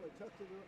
I tested it.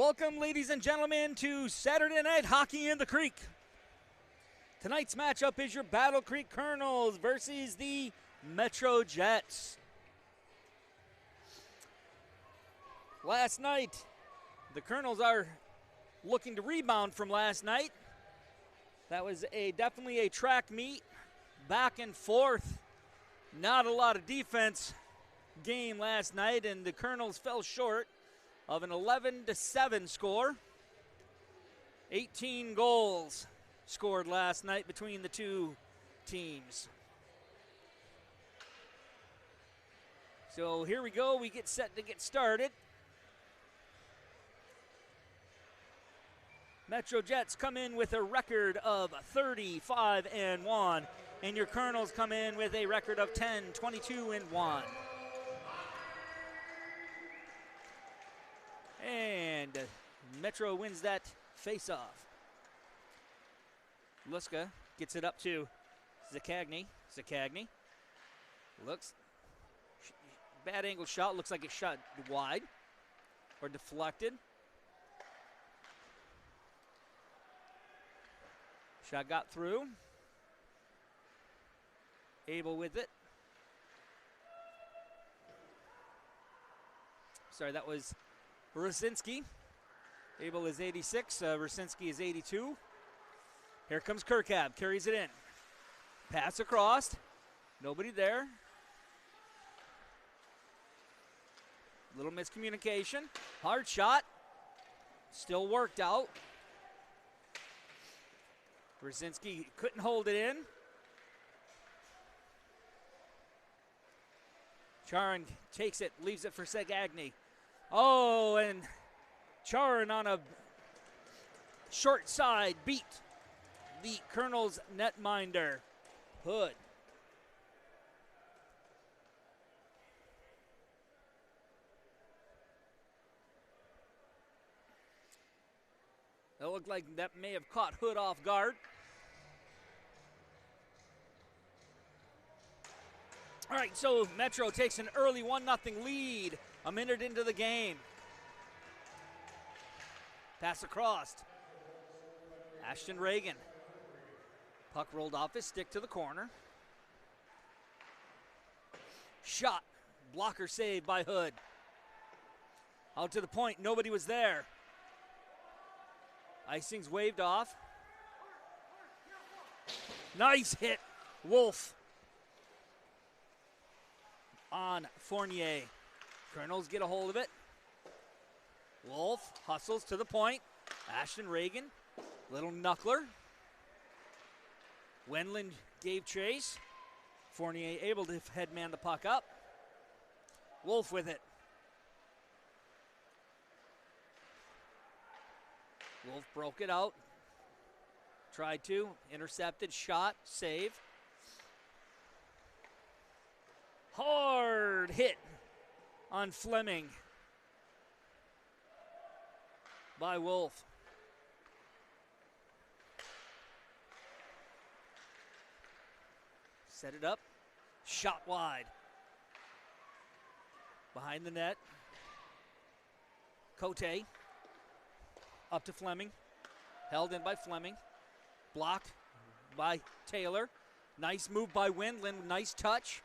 Welcome, ladies and gentlemen, to Saturday Night Hockey in the Creek. Tonight's matchup is your BattleCreek Kernels versus the MetroJets. Last night, the Kernels are looking to rebound from last night. That was definitely a track meet, back and forth. Not a lot of defense game last night, and the Kernels fell short of an 11-7 score. 18 goals scored last night between the two teams. So here we go. We get set to get started. MetroJets come in with a record of 35-1, and your Kernels come in with a record of 10-22-1. And Metro wins that face-off. Luska gets it up to Zakagny. Zakagny looks, bad angle shot. Looks like it shot wide or deflected. Shot got through. Abel with it. Sorry, that was Rusinski. Abel is 86. Rusinski is 82. Here comes Kirkab. Carries it in. Pass across. Nobody there. Little miscommunication. Hard shot. Still worked out. Rusinski couldn't hold it in. Charin takes it. Leaves it for Segagny. Oh, and Charin on a short side beat the Kernels netminder, Hood. That looked like that may have caught Hood off guard. All right, so Metro takes an early 1-0 lead a minute into the game. Pass across. Ashton Reagan. Puck rolled off his stick to the corner. Shot. Blocker saved by Hood. Out to the point. Nobody was there. Icing's waved off. Nice hit. Wolf on Fournier. Kernels get a hold of it. Wolf hustles to the point. Ashton Reagan, little knuckler. Wendland gave chase. Fournier able to headman the puck up. Wolf with it. Wolf broke it out. Tried to. Intercepted. Shot. Save. Hard hit on Fleming by Wolf. Set it up. Shot wide. Behind the net. Cote. Up to Fleming. Held in by Fleming. Blocked by Taylor. Nice move by Wendland. Nice touch.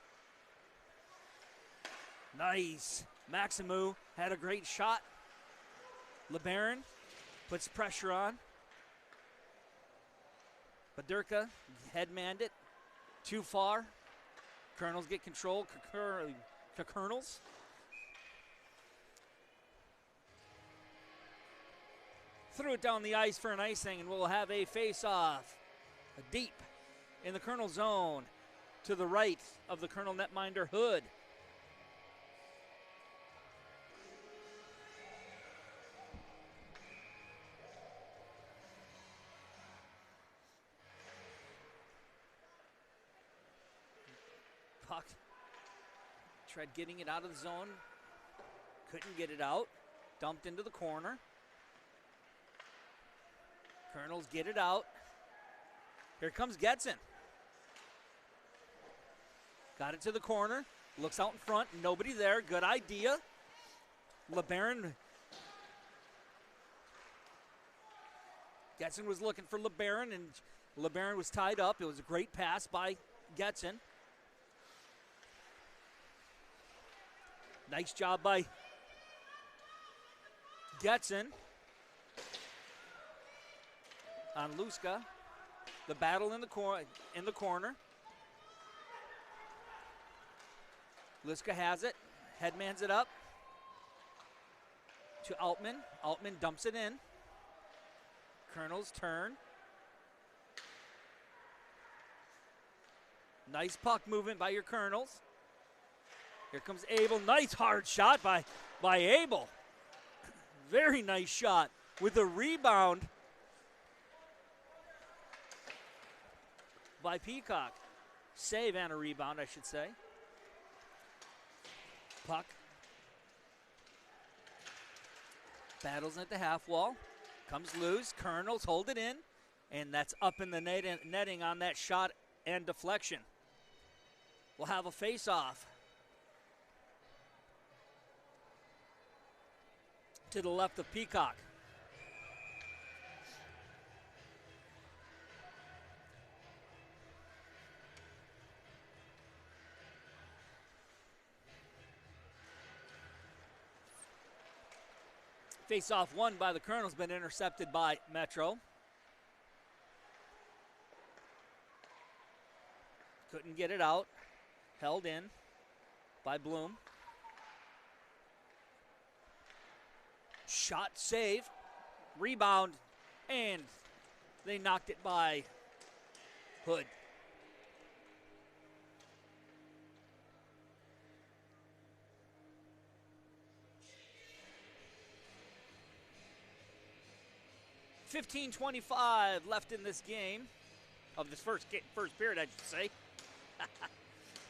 Nice. Maximu had a great shot. LeBaron puts pressure on. Badurka headmanned it. Too far. Kernels get control. Kernels. Threw it down the ice for an icing, and we'll have a face-off. Deep in the Kernel zone to the right of the Kernel netminder Hood. Puck tried getting it out of the zone. Couldn't get it out. Dumped into the corner. Kernels get it out. Here comes Getson. Got it to the corner. Looks out in front. Nobody there. Good idea. LeBaron Getson was looking for LeBaron, and LeBaron was tied up. It was a great pass by Getson. Nice job by Getson on Luska. The battle in the corner. Luska has it. Headmans it up to Altman. Altman dumps it in. Kernels turn. Nice puck movement by your Kernels. Here comes Abel. Nice hard shot by Abel. Very nice shot with a rebound by Peacock. Save and a rebound, I should say. Puck. Battles at the half wall. Comes loose. Kernels hold it in. And that's up in the netting on that shot and deflection. We'll have a face-off. To the left of Peacock. Face-off won by the Kernels, been intercepted by Metro. Couldn't get it out. Held in by Bloom. Shot, save, rebound, and they knocked it by Hood. $15:25 left in this game, of this first period, I should say.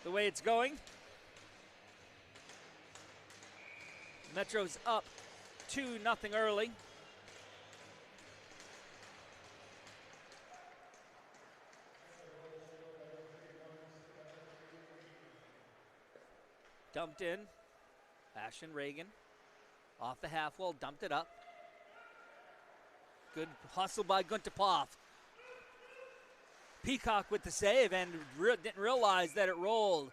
The way it's going. Metro's up 2-0 early. Dumped in. Ashton Reagan off the half wall, dumped it up. Good hustle by Guntapov. Peacock with the save and didn't realize that it rolled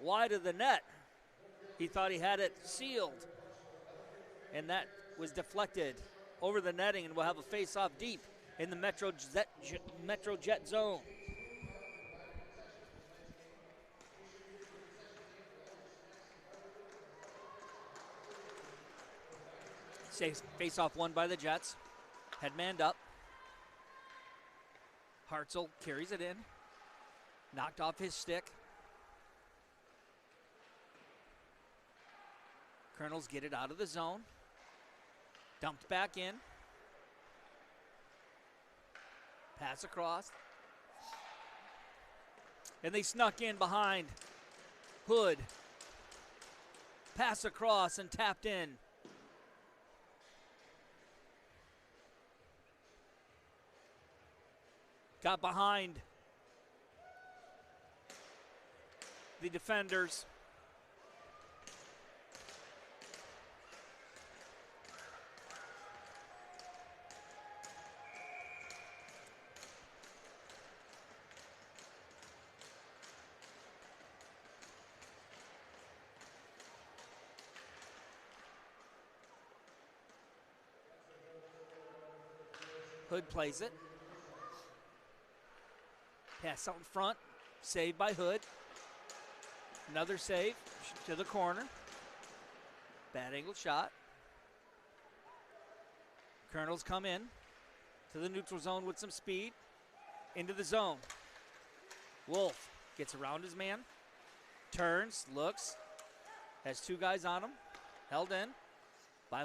wide of the net. He thought he had it sealed. And that was deflected over the netting, and we'll have a face-off deep in the MetroJet zone. Face-off won by the Jets. Headmanned up. Hartzell carries it in. Knocked off his stick. Kernels get it out of the zone. Dumped back in. Pass across. And they snuck in behind Hood. Pass across and tapped in. Got behind the defenders. Hood plays it. Pass out in front. Saved by Hood. Another save to the corner. Bad angle shot. Kernels come in to the neutral zone with some speed. Into the zone. Wolf gets around his man. Turns, looks. Has two guys on him. Held in by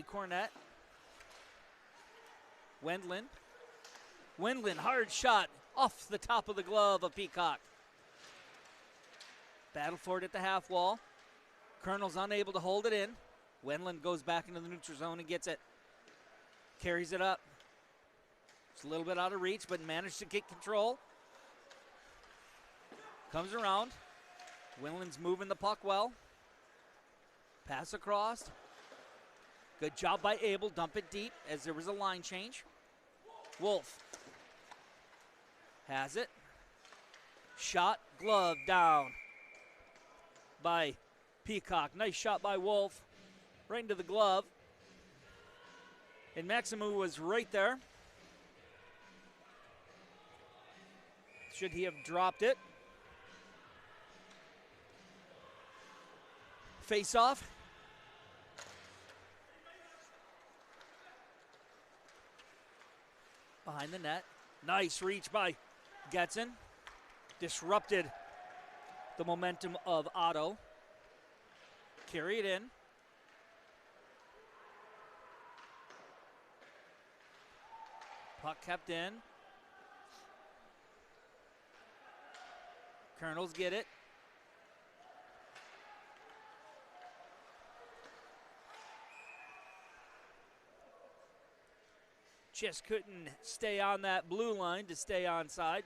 Cornett. Wendland, hard shot off the top of the glove of Peacock. Battle for it at the half wall. Kernels unable to hold it in. Wendland goes back into the neutral zone and gets it. Carries it up. It's a little bit out of reach, but managed to get control. Comes around. Wendland's moving the puck well. Pass across. Good job by Abel. Dump it deep as there was a line change. Wolf has it. Shot, glove down by Peacock. Nice shot by Wolf, right into the glove. And Maximu was right there. Should he have dropped it? Face off. Behind the net. Nice reach by Getson. Disrupted the momentum of Otto. Carry it in. Puck kept in. Kernels get it. Just couldn't stay on that blue line to stay onside.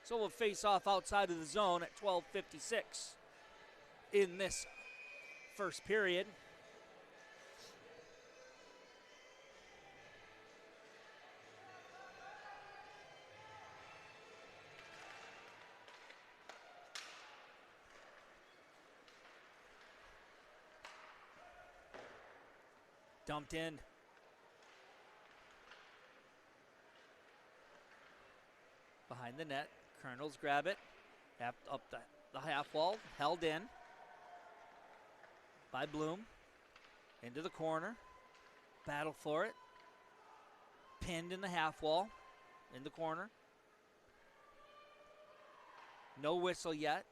So we'll face off outside of the zone at 12:56 in this first period. Dumped in. Behind the net. Kernels grab it. Up the half wall. Held in by Bloom. Into the corner. Battle for it. Pinned in the half wall. In the corner. No whistle yet.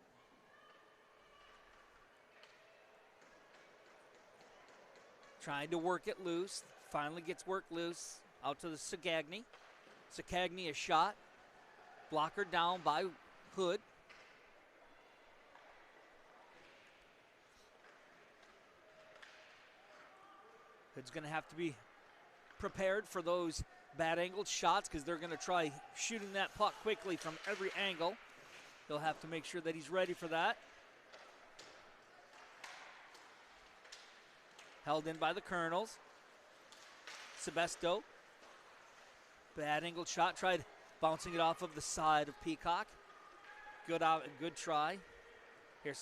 Trying to work it loose. Finally gets worked loose. Out to the Sagagny. Sagagny is shot. Blocker down by Hood. Hood's going to have to be prepared for those bad angled shots because they're going to try shooting that puck quickly from every angle. He'll have to make sure that he's ready for that. Held in by the Kernels. Sebesto. Bad angled shot. Tried bouncing it off of the side of Peacock. Good try. Here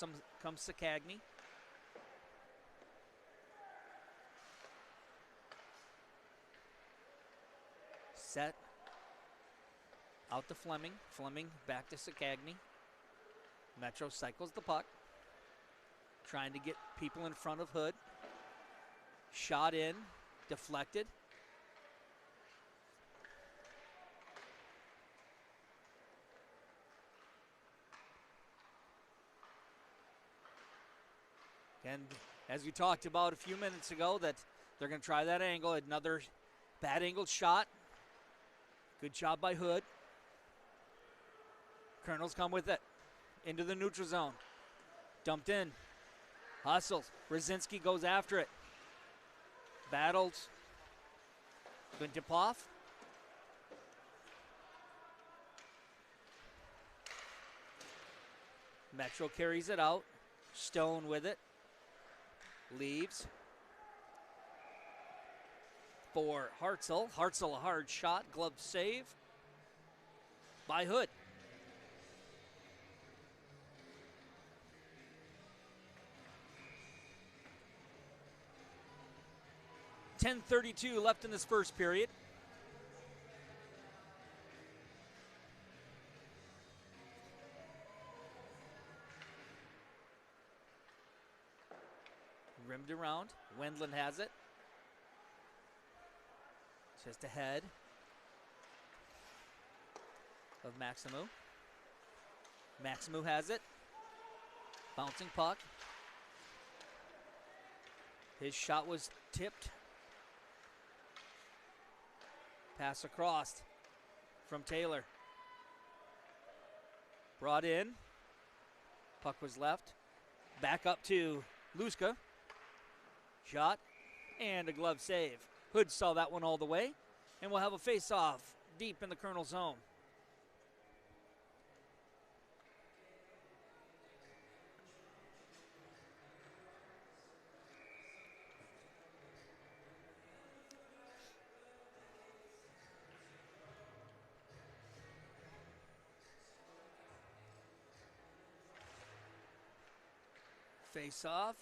comes Sakagny. Set. Out to Fleming. Fleming back to Sakagny. Metro cycles the puck. Trying to get people in front of Hood. Shot in. Deflected. And as we talked about a few minutes ago, that they're going to try that angle. Another bad angled shot. Good job by Hood. Kernels come with it. Into the neutral zone. Dumped in. Hustles. Brzezinski goes after it. Battles. Going to tip off. Metro carries it out. Stone with it. Leaves. For Hartzell. Hartzell a hard shot. Glove save by Hood. .10:32 left in this first period. Rimmed around. Wendland has it. Just ahead of Maximu. Maximu has it. Bouncing puck. His shot was tipped. Pass across from Taylor. Brought in. Puck was left. Back up to Luska. Shot and a glove save. Hood saw that one all the way, and we'll have a face-off deep in the Kernel zone. Face off.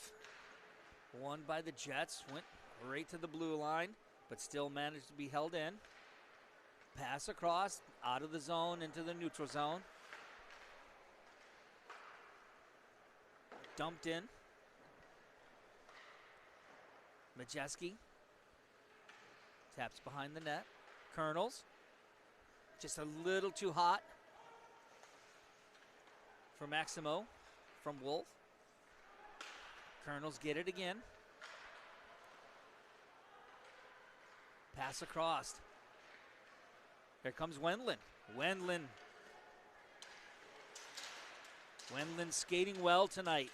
Won by the Jets. Went right to the blue line, but still managed to be held in. Pass across, out of the zone, into the neutral zone. Dumped in. Majeski. Taps behind the net. Kernels. Just a little too hot for Maximo from Wolf. Kernels get it again. Pass across. Here comes Wendland. Wendland skating well tonight.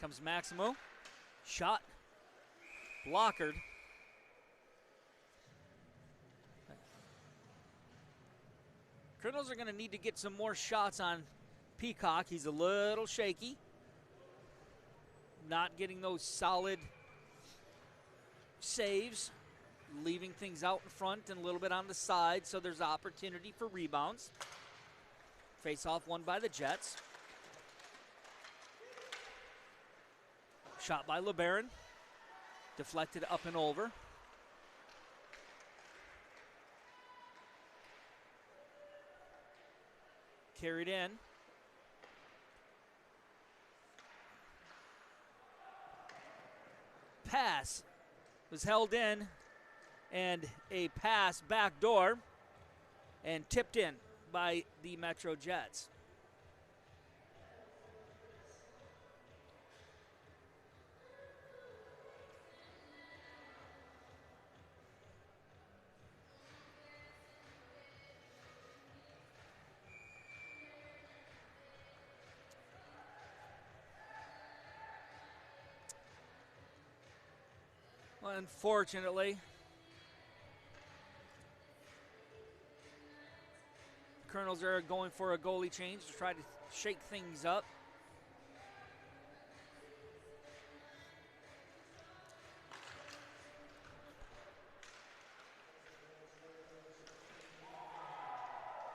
Comes Maximo. Shot. Blockered. Kernels are going to need to get some more shots on Peacock. He's a little shaky. Not getting those solid saves. Leaving things out in front and a little bit on the side, so there's opportunity for rebounds. Face-off won by the Jets. Shot by LeBaron. Deflected up and over. Carried in. Pass was held in, and a pass backdoor and tipped in by the MetroJets. Unfortunately, the Kernels are going for a goalie change to try to shake things up.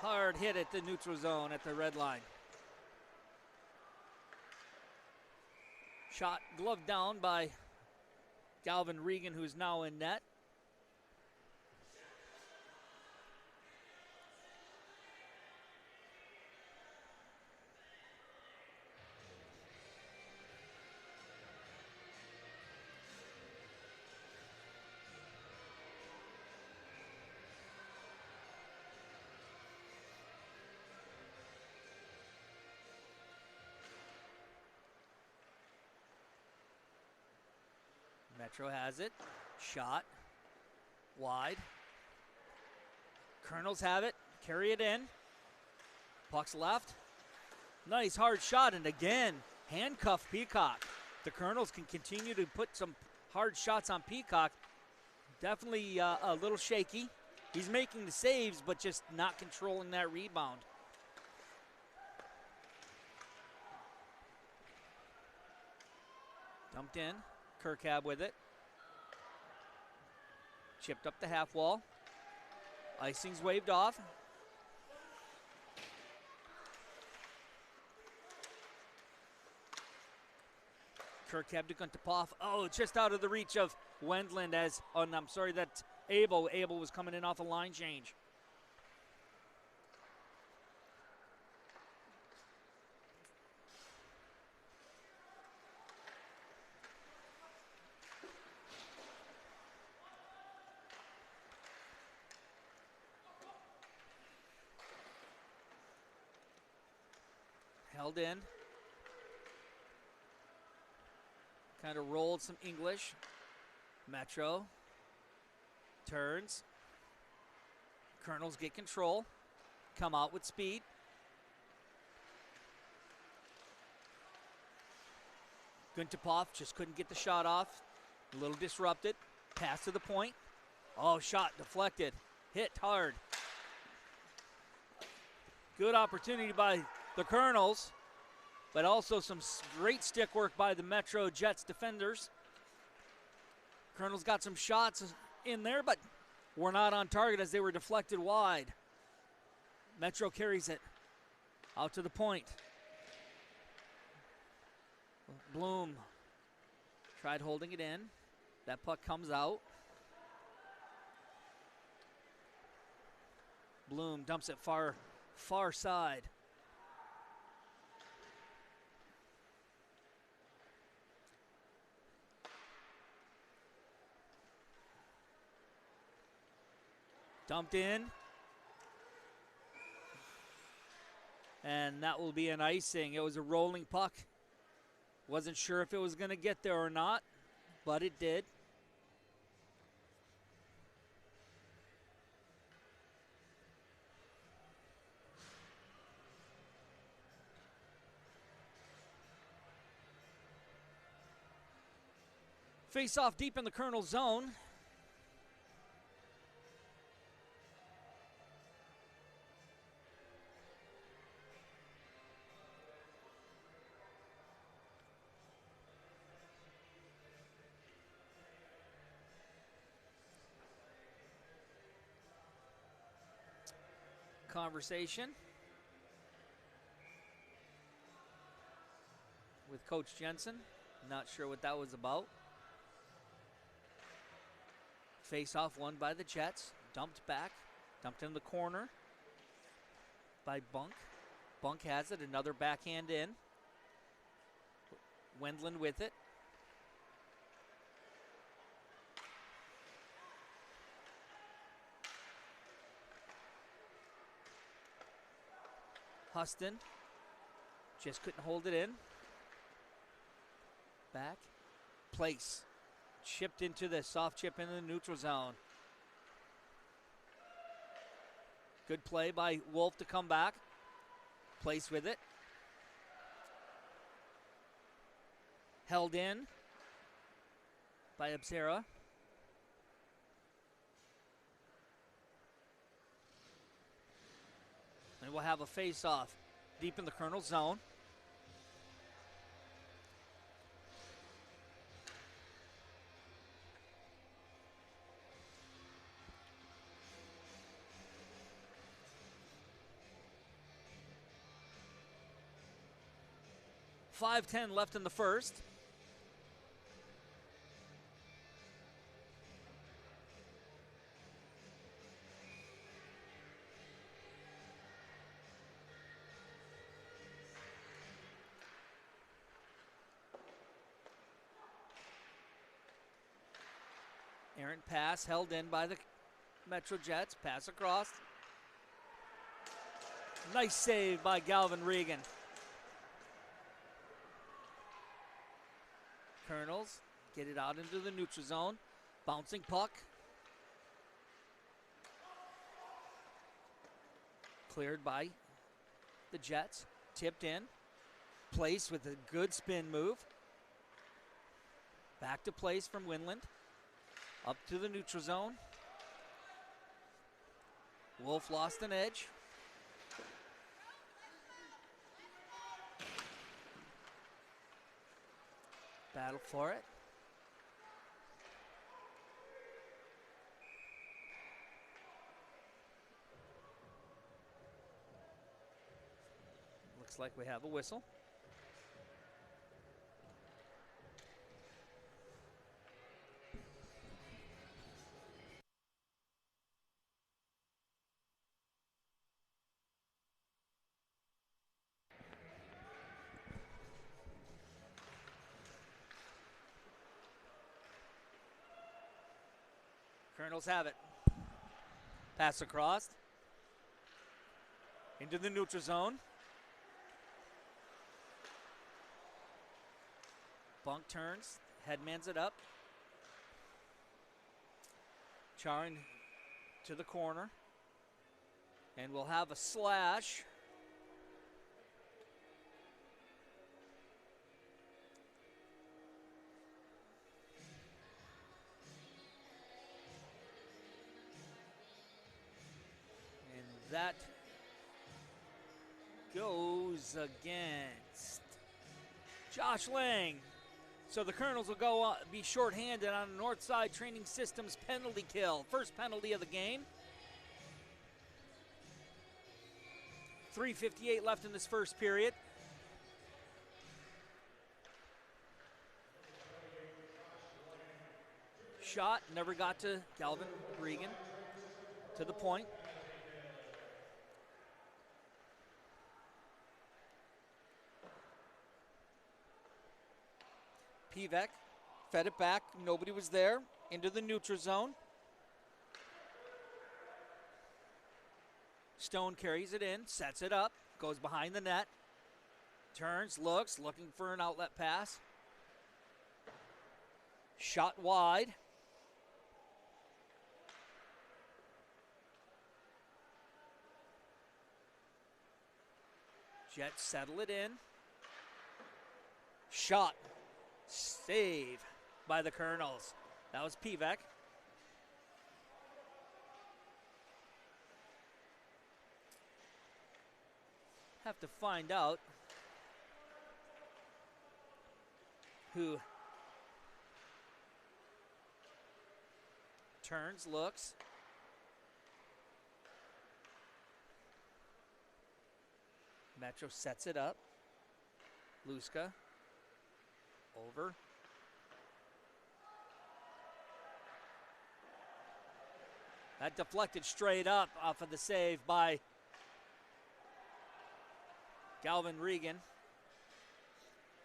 Hard hit at the neutral zone at the red line. Shot gloved down by Galvin Regan, who's now in net. Metro has it. Shot. Wide. Kernels have it. Carry it in. Puck's left. Nice hard shot, and again, handcuff Peacock. The Kernels can continue to put some hard shots on Peacock. Definitely a little shaky. He's making the saves, but just not controlling that rebound. Dumped in. Kirkhab with it. Chipped up the half wall. Icing's waved off. Kirkhab to Guntapov. Oh, just out of the reach of Wendland as, oh, no, I'm sorry, that's Abel. Abel was coming in off a line change. Held in. Kind of rolled some English. Metro. Turns. Kernels get control. Come out with speed. Guntapov just couldn't get the shot off. A little disrupted. Pass to the point. Oh, shot deflected. Hit hard. Good opportunity by the Kernels, but also some great stick work by the MetroJets defenders. Kernels got some shots in there, but were not on target as they were deflected wide. Metro carries it out to the point. Bloom tried holding it in. That puck comes out. Bloom dumps it far side. Dumped in. And that will be an icing. It was a rolling puck. Wasn't sure if it was going to get there or not, but it did. Face off deep in the Kernels zone. Conversation with Coach Jensen. Not sure what that was about. Face off won by the Jets. Dumped back. Dumped in the corner by Bunk. Bunk has it. Another backhand in. Wendland with it. Huston just couldn't hold it in. Back. Place. Chipped into the soft chip into the neutral zone. Good play by Wolf to come back. Place with it. Held in by Absera. And we'll have a face-off deep in the Kernels zone. .5:10 left in the first. Errant pass held in by the MetroJets. Pass across. Nice save by Galvin Regan. Kernels get it out into the neutral zone. Bouncing puck. Cleared by the Jets. Tipped in. Place with a good spin move. Back to place from Winland. Up to the neutral zone. Wolf lost an edge. Battle for it. Looks like we have a whistle. Kernels have it. Pass across. Into the neutral zone. Bunk turns. Headmans it up. Charin to the corner. And we'll have a slash. That goes against Josh Lang. So the Kernels will go be shorthanded on a north side training systems penalty kill. First penalty of the game. 3:58 left in this first period. Shot, never got to Galvin Regan. To the point. Pivek fed it back, nobody was there, into the neutral zone. Stone carries it in, sets it up, goes behind the net, turns, looking for an outlet pass. Shot wide. Jets settle it in. Shot. Save by the Kernels. That was Pivek. Have to find out who turns, looks. Metro sets it up. Luska. Over. That deflected straight up off of the save by Galvin Regan.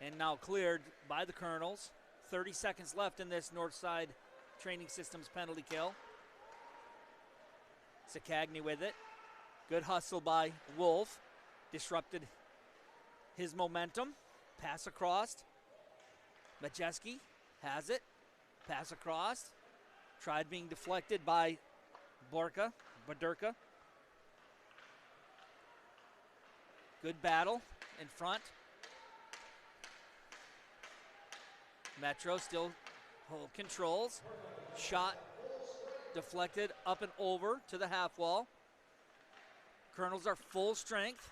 And now cleared by the Kernels. 30 seconds left in this north side training systems penalty kill. Sakagny with it. Good hustle by Wolf. Disrupted his momentum. Pass across. Majeski has it. Pass across. Tried being deflected by Badurka. Good battle in front. Metro still controls. Shot deflected up and over to the half wall. Kernels are full strength.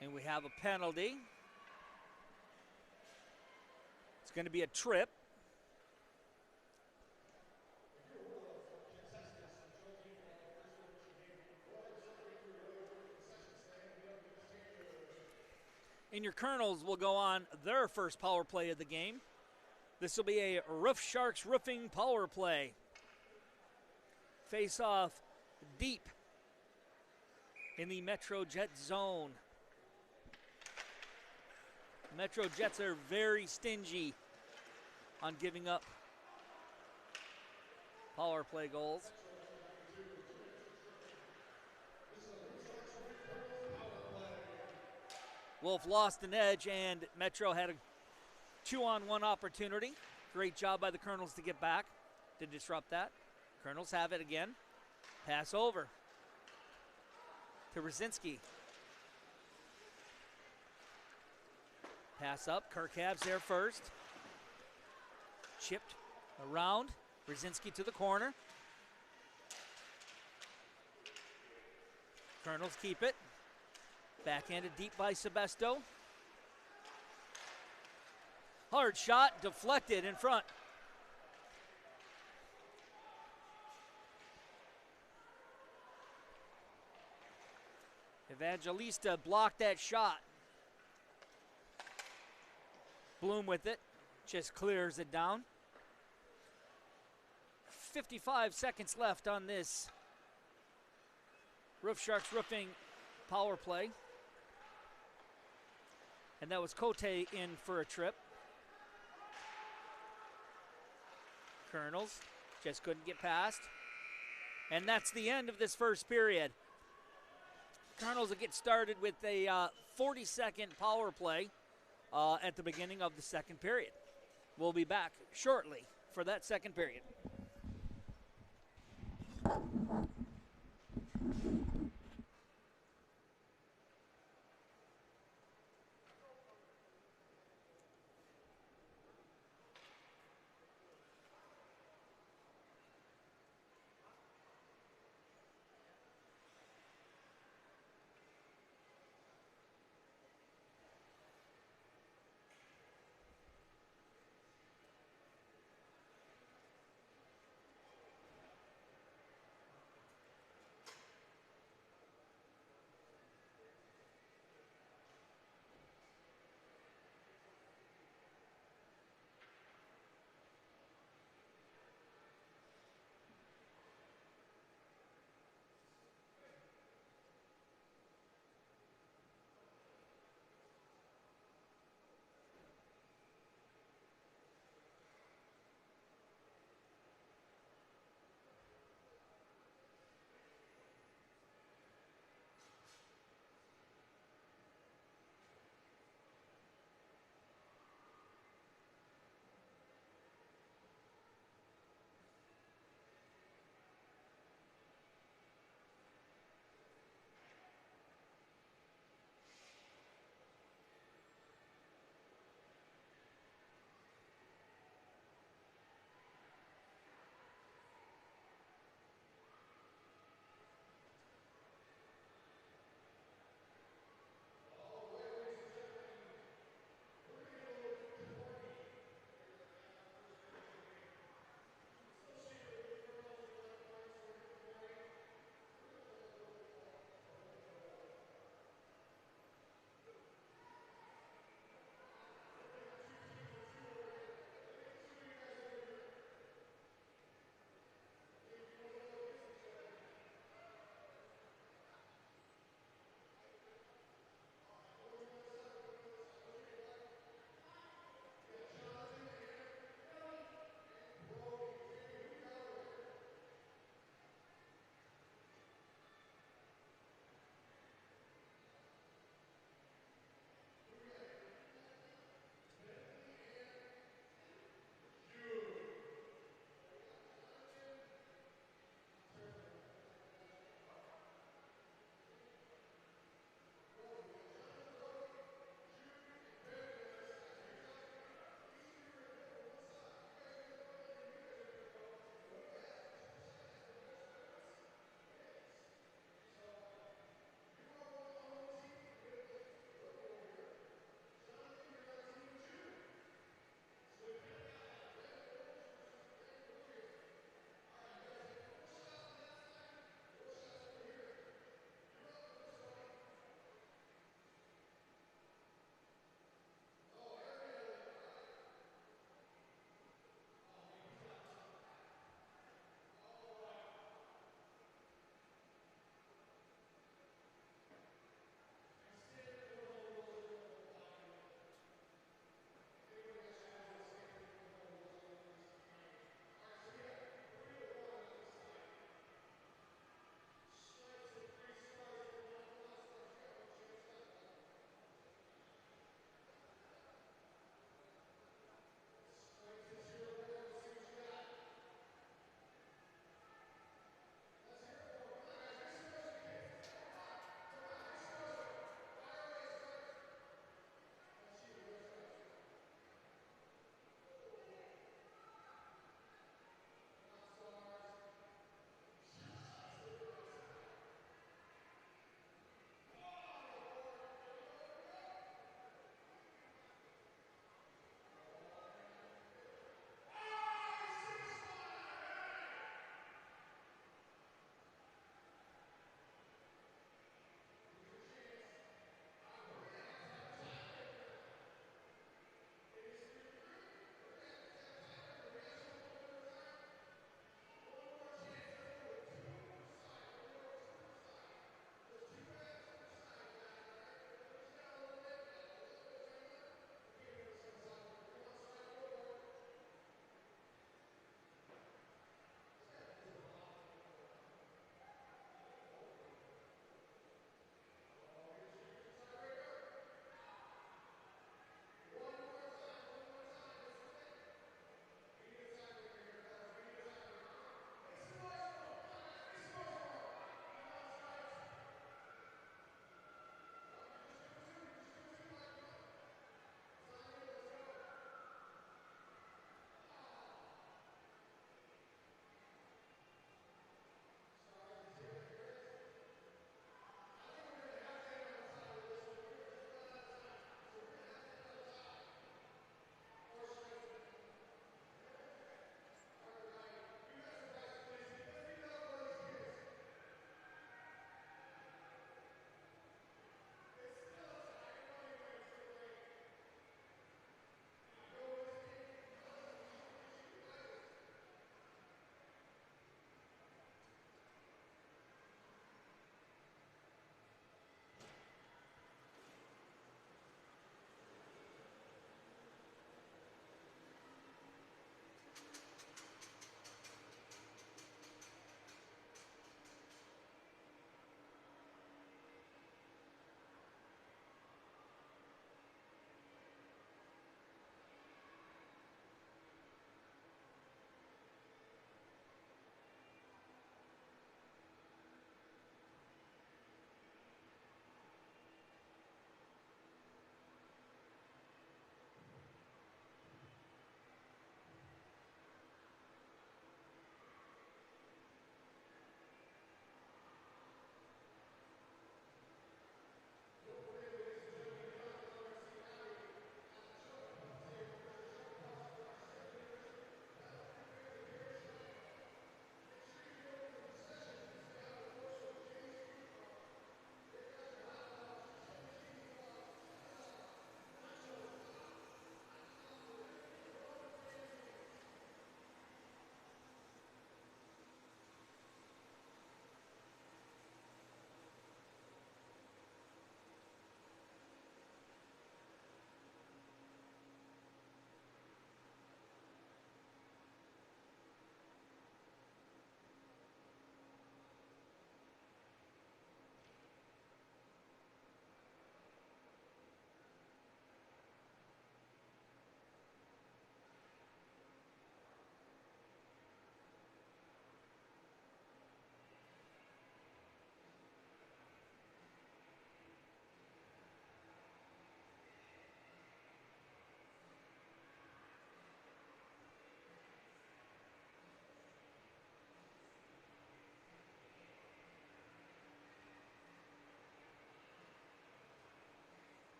And we have a penalty. It's going to be a trip. And your Kernels will go on their first power play of the game. This will be a Roof Sharks roofing power play. Face off deep in the MetroJets zone. MetroJets are very stingy on giving up power play goals. Wolf lost an edge, and Metro had a 2-on-1 opportunity. Great job by the Kernels to get back to disrupt that. Kernels have it again. Pass over to Brzezinski. Pass up, Kirkhab's there first. Chipped around, Brzezinski to the corner. Kernels keep it. Backhanded deep by Sebesto. Hard shot, deflected in front. Evangelista blocked that shot. Bloom with it, just clears it down. 55 seconds left on this Roof Sharks roofing power play. And that was Cote in for a trip. Kernels just couldn't get past. And that's the end of this first period. Kernels will get started with a 40-second power play at the beginning of the second period. We'll be back shortly for that second period.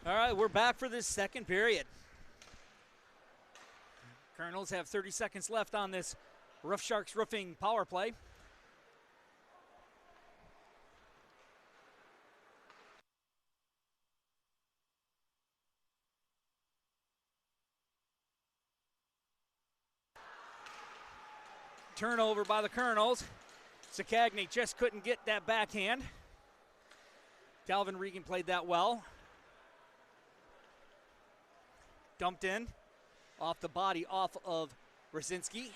All right, we're back for this second period. Kernels have 30 seconds left on this Rough Sharks Roofing power play. Turnover by the Kernels. Sakagny just couldn't get that backhand. Galvin Regan played that well. Dumped in off the body off of Rosinski.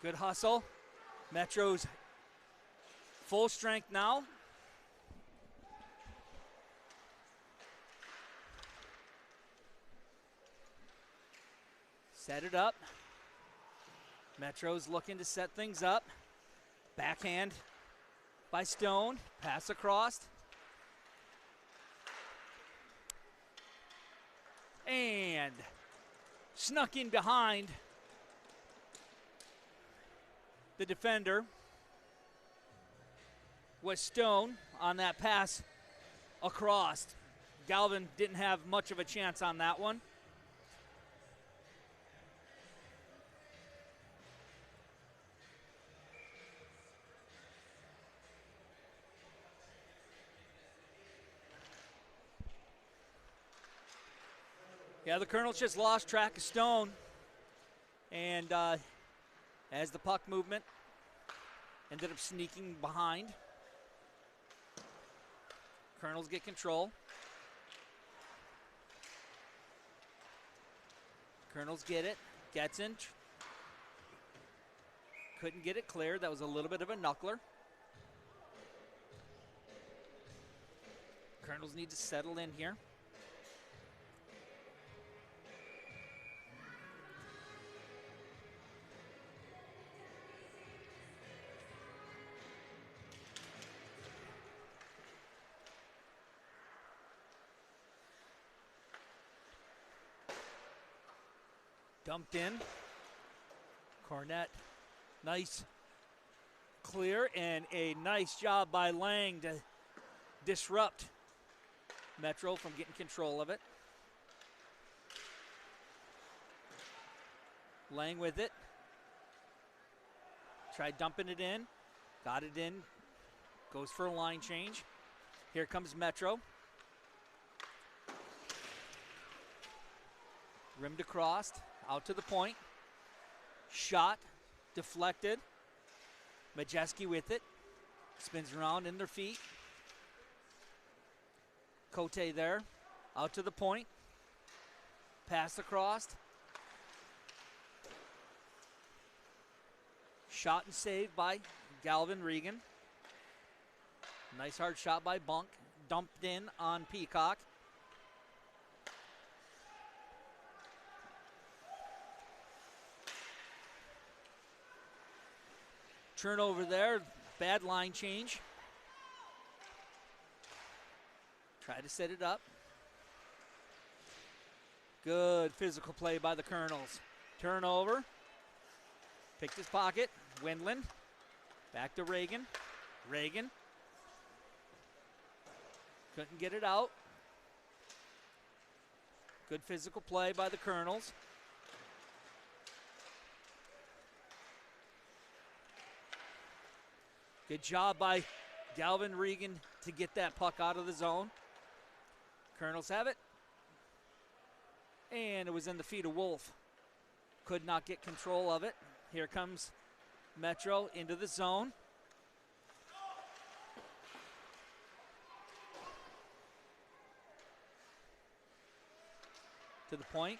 Good hustle. Metro's full strength now. Set it up. Metro's looking to set things up. Backhand by Stone. Pass across. And snuck in behind the defender was Stone on that pass across. Galvin didn't have much of a chance on that one. Yeah, the Kernels just lost track of Stone. And as the puck movement ended up sneaking behind. Kernels get control. Kernels get it. Gets in. Couldn't get it cleared. That was a little bit of a knuckler. Kernels need to settle in here. Dumped in. Cornett, nice clear, and a nice job by Lang to disrupt Metro from getting control of it. Lang with it. Tried dumping it in. Got it in. Goes for a line change. Here comes Metro. Rimmed across. Out to the point. Shot. Deflected. Majeski with it. Spins around in their feet. Cote there. Out to the point. Pass across. Shot and saved by Galvin Regan. Nice hard shot by Bunk. Dumped in on Peacock. Turnover there. Bad line change. Try to set it up. Good physical play by the Kernels. Turnover. Picked his pocket. Windland. Back to Reagan. Reagan. Couldn't get it out. Good physical play by the Kernels. Good job by Galvin Regan to get that puck out of the zone. Kernels have it. And it was in the feet of Wolf. Could not get control of it. Here comes Metro into the zone. To the point.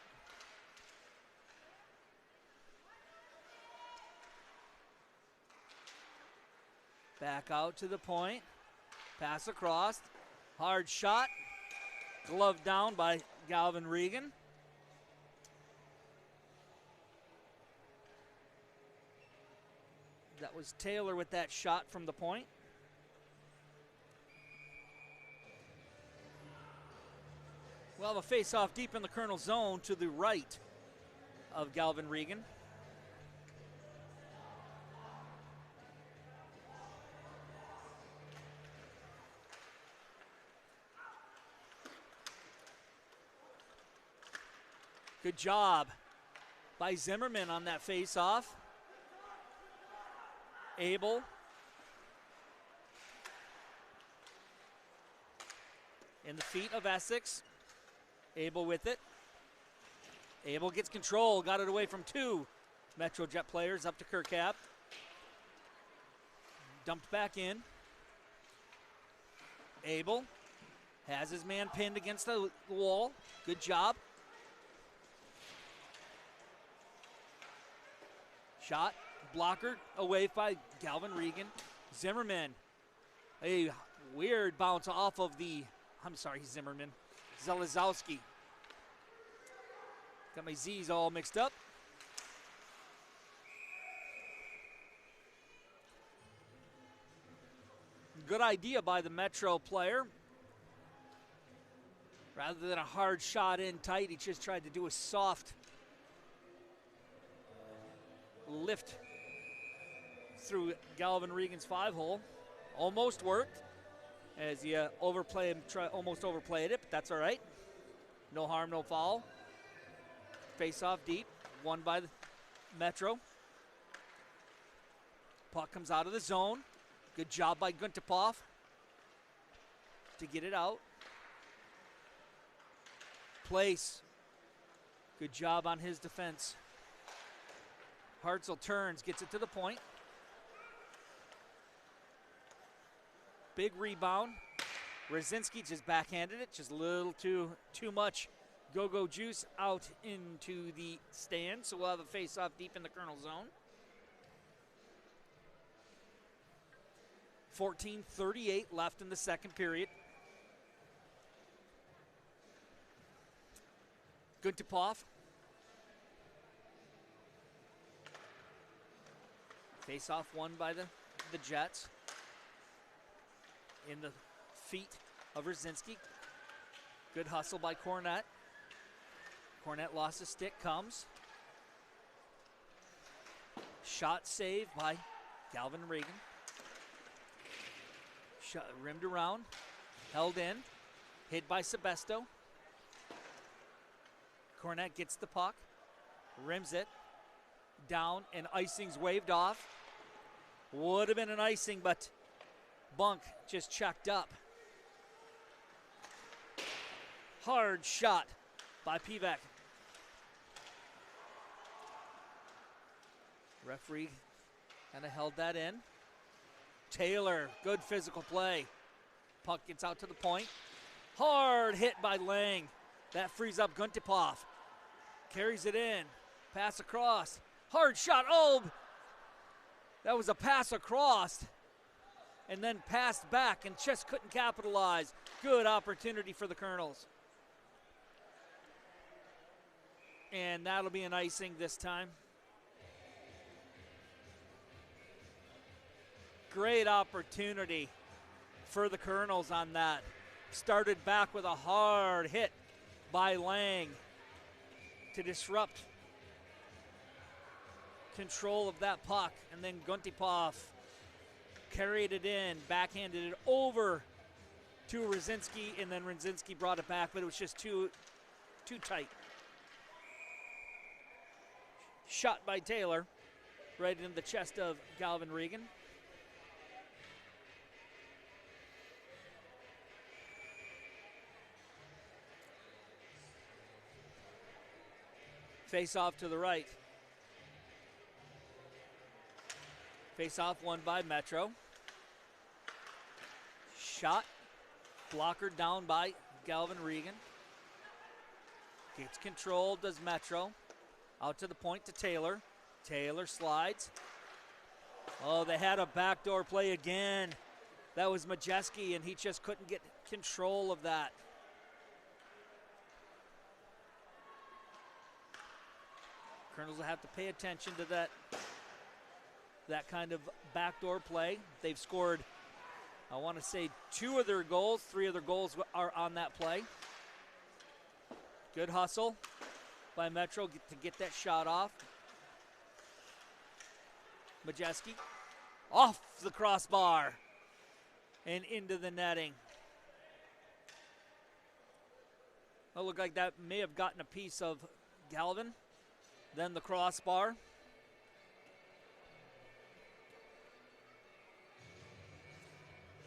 Back out to the point. Pass across. Hard shot. Glove down by Galvin Regan. That was Taylor with that shot from the point. We'll have a face-off deep in the Kernel zone to the right of Galvin Regan. Good job by Zimmerman on that face-off. Abel. In the feet of Essex. Abel with it. Abel gets control, got it away from two MetroJet players up to Kirkap. Dumped back in. Abel has his man pinned against the wall. Good job. Shot, blocker away by Galvin Regan. Zimmerman, a weird bounce off of the, Zimmerman. Zelazowski. Got my Z's all mixed up. Good idea by the Metro player. Rather than a hard shot in tight, he just tried to do a soft lift through Galvin Regan's 5-hole. Almost worked as he almost overplayed it, but that's all right. No harm, no foul. Face off deep, won by the Metro. Puck comes out of the zone. Good job by Guntapov to get it out. Place. Good job on his defense. Hartzell turns, gets it to the point. Big rebound. Rzinski just backhanded it, just a little too much go-go juice out into the stand. So we'll have a face-off deep in the Kernel zone. 14:38 left in the second period. Guntapov. Face-off won by the Jets. In the feet of Rzinski. Good hustle by Cornett. Cornett lost his stick, comes. Shot saved by Galvin Regan. Shot, rimmed around, held in, hit by Sebesto. Cornett gets the puck, rims it, down, and icing's waved off. Would have been an icing, but Bunk just checked up. Hard shot by Pivak. Referee kind of held that in. Taylor, good physical play. Puck gets out to the point. Hard hit by Lang. That frees up Guntapov. Carries it in. Pass across. Hard shot. Oh, that was a pass across. And then passed back and just couldn't capitalize. Good opportunity for the Kernels. And that'll be an icing this time. Great opportunity for the Kernels on that. Started back with a hard hit by Lang to disrupt control of that puck. And then Guntapov carried it in, backhanded it over to Rzinski, and then Rzinski brought it back, but it was just too tight. Shot by Taylor right into the chest of Galvin Regan. Face off to the right. Face off won by Metro. Shot. Blocker down by Galvin Regan. Gets control, does Metro. Out to the point to Taylor. Taylor slides. Oh, they had a backdoor play again. That was Majeski, and he just couldn't get control of that. Kernels will have to pay attention to that kind of backdoor play. They've scored, I want to say, 2 of their goals. 3 of their goals are on that play. Good hustle by Metro to get that shot off. Majeski off the crossbar and into the netting. It looked like that may have gotten a piece of Galvin, then the crossbar.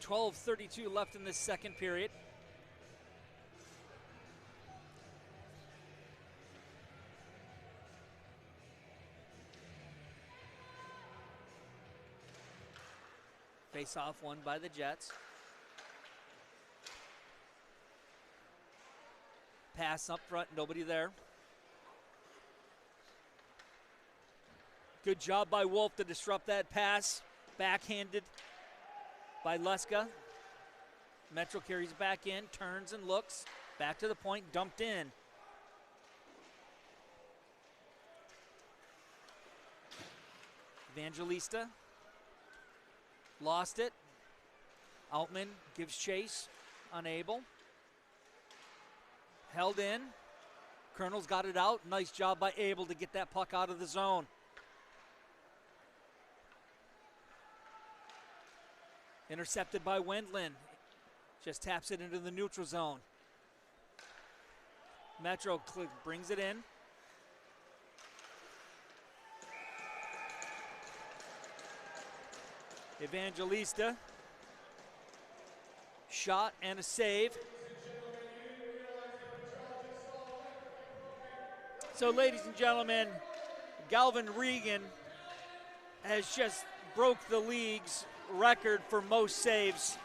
.12:32 left in this second period. Face-off won by the Jets. Pass up front, nobody there. Good job by Wolf to disrupt that pass. Backhanded by Leska. Metro carries it back in, turns and looks. Back to the point, dumped in. Evangelista lost it. Altman gives chase, unable. Held in. Kernels got it out. Nice job by Abel to get that puck out of the zone. Intercepted by Wendland. Just taps it into the neutral zone. Metro brings it in. Evangelista. Shot and a save. So, ladies and gentlemen, Galvin Regan has just broke the league's record for most saves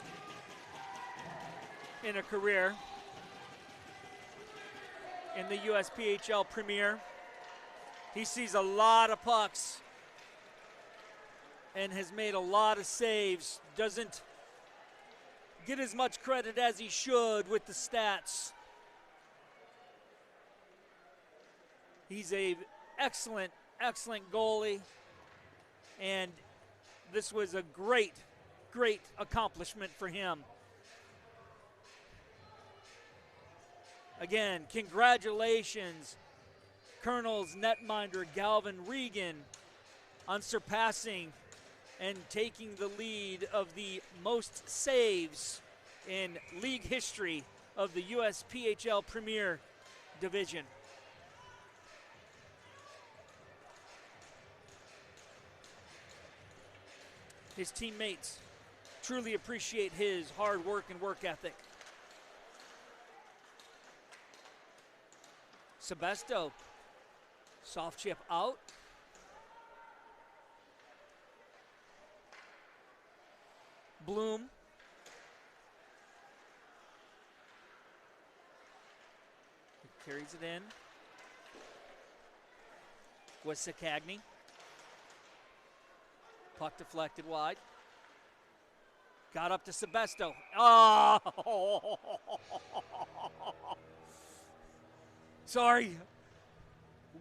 in a career in the USPHL Premier. He sees a lot of pucks and has made a lot of saves. Doesn't get as much credit as he should with the stats. He's a excellent goalie, and this was a great accomplishment for him. Again, congratulations, Kernels netminder Galvin Regan, on surpassing and taking the lead of the most saves in league history of the USPHL Premier Division. His teammates truly appreciate his hard work and work ethic. Sebesto, soft chip out. Bloom. He carries it in. Wissacagney. Puck deflected wide. Got up to Sebesto. Oh! Sorry.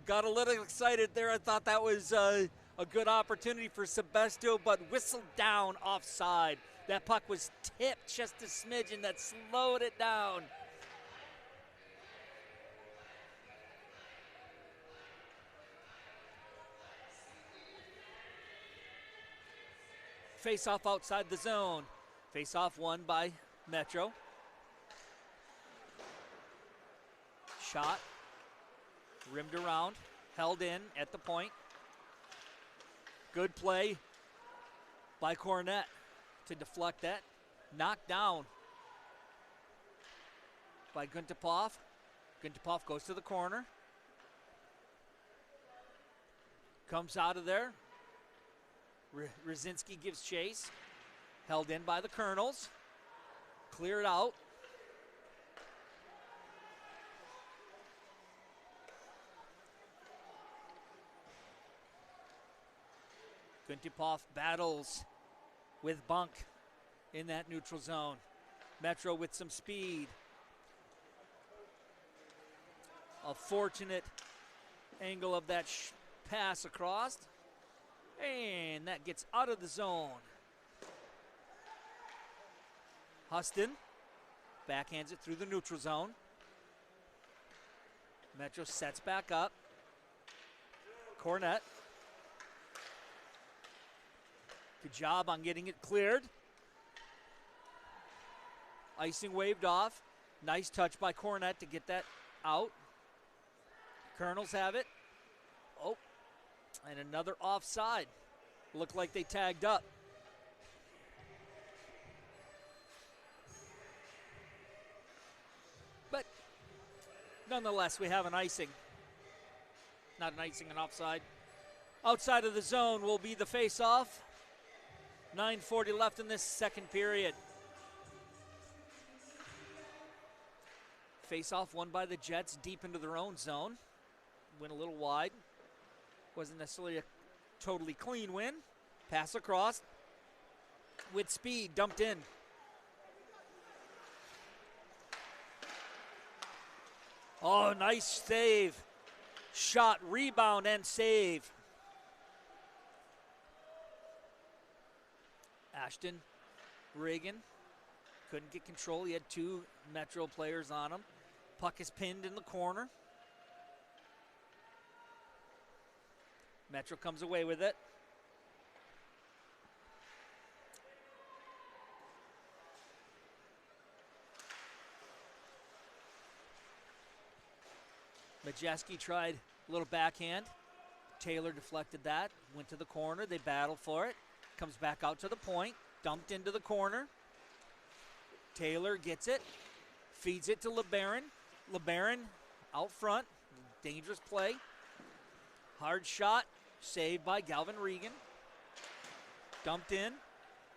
Got a little excited there. I thought that was a good opportunity for Sebesto, but whistled down offside. That puck was tipped just a smidgen. That slowed it down. Face-off outside the zone. Face-off won by Metro. Shot. Rimmed around. Held in at the point. Good play by Cornett to deflect that. Knocked down by Guntupov. Guntupov goes to the corner. Comes out of there. Rzinski gives chase. Held in by the Kernels. Cleared out. Guntupov battles with Bunk in that neutral zone. Metro with some speed. A fortunate angle of that pass across. And that gets out of the zone. Huston backhands it through the neutral zone. Metro sets back up. Cornett. Good job on getting it cleared. Icing waved off. Nice touch by Cornett to get that out. Kernels have it. Oh, and another offside. Looked like they tagged up. But nonetheless, we have an icing. Not an icing, an offside. Outside of the zone will be the face-off. 9:40 left in this second period. Face-off won by the Jets deep into their own zone. Went a little wide. Wasn't necessarily a totally clean win. Pass across. With speed, dumped in. Oh, nice save. Shot, rebound, and save. Ashton Reagan couldn't get control. He had two Metro players on him. Puck is pinned in the corner. Metro comes away with it. Majeski tried a little backhand. Taylor deflected that, went to the corner. They battled for it. Comes back out to the point, dumped into the corner. Taylor gets it, feeds it to LeBaron. LeBaron out front, dangerous play. Hard shot, saved by Galvin Regan. Dumped in.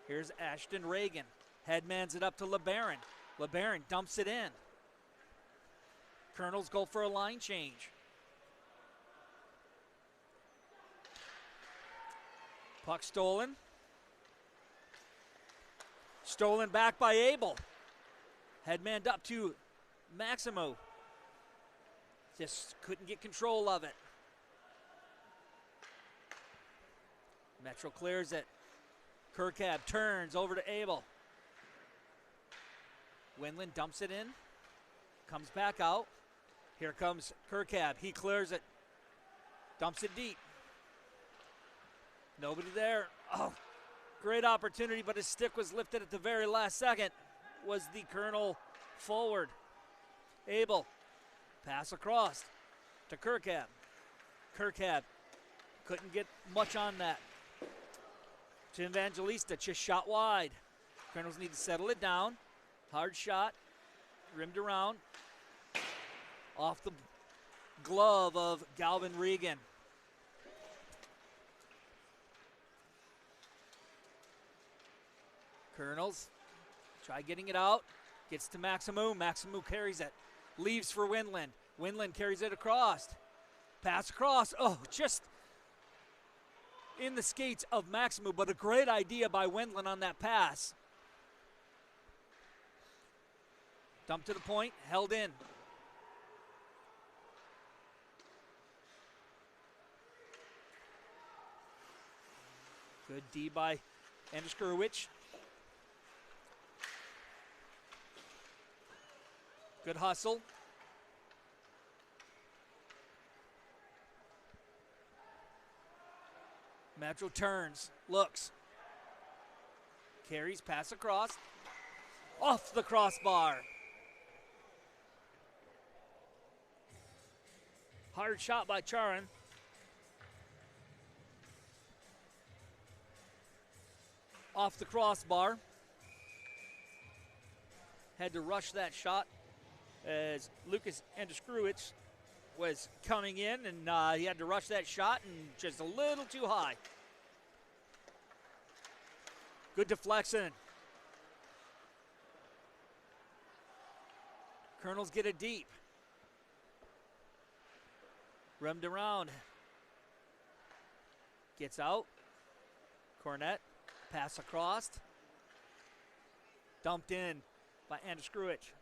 Here's Ashton Reagan. Headmans it up to LeBaron. LeBaron dumps it in. Kernels go for a line change. Puck stolen. Stolen back by Abel. Headmanned up to Maximo. Just couldn't get control of it. Metro clears it. Kirkab turns over to Abel. Wendland dumps it in. Comes back out. Here comes Kirkab. He clears it. Dumps it deep. Nobody there. Oh, great opportunity, but his stick was lifted at the very last second. Was the Kernel forward. Abel. Pass across to Kirkab. Kirkab couldn't get much on that. To Evangelista, just shot wide. Kernels need to settle it down. Hard shot. Rimmed around. Off the glove of Galvin Regan. Kernels try getting it out. Gets to Maximo. Maximo carries it. Leaves for Wendland. Wendland carries it across. Pass across. Oh, just in the skates of Maximo, but a great idea by Wendland on that pass. Dumped to the point. Held in. Good D by Andruskurowicz. Good hustle. Metro turns, looks. Carries, pass across. Off the crossbar. Hard shot by Charin. Off the crossbar. Had to rush that shot as Lucas Andruskurowicz was coming in, and he had to rush that shot and just a little too high. Good deflection. Kernels get it deep. Rimmed around. Gets out. Cornett. Pass across. Dumped in by Andruskurowicz.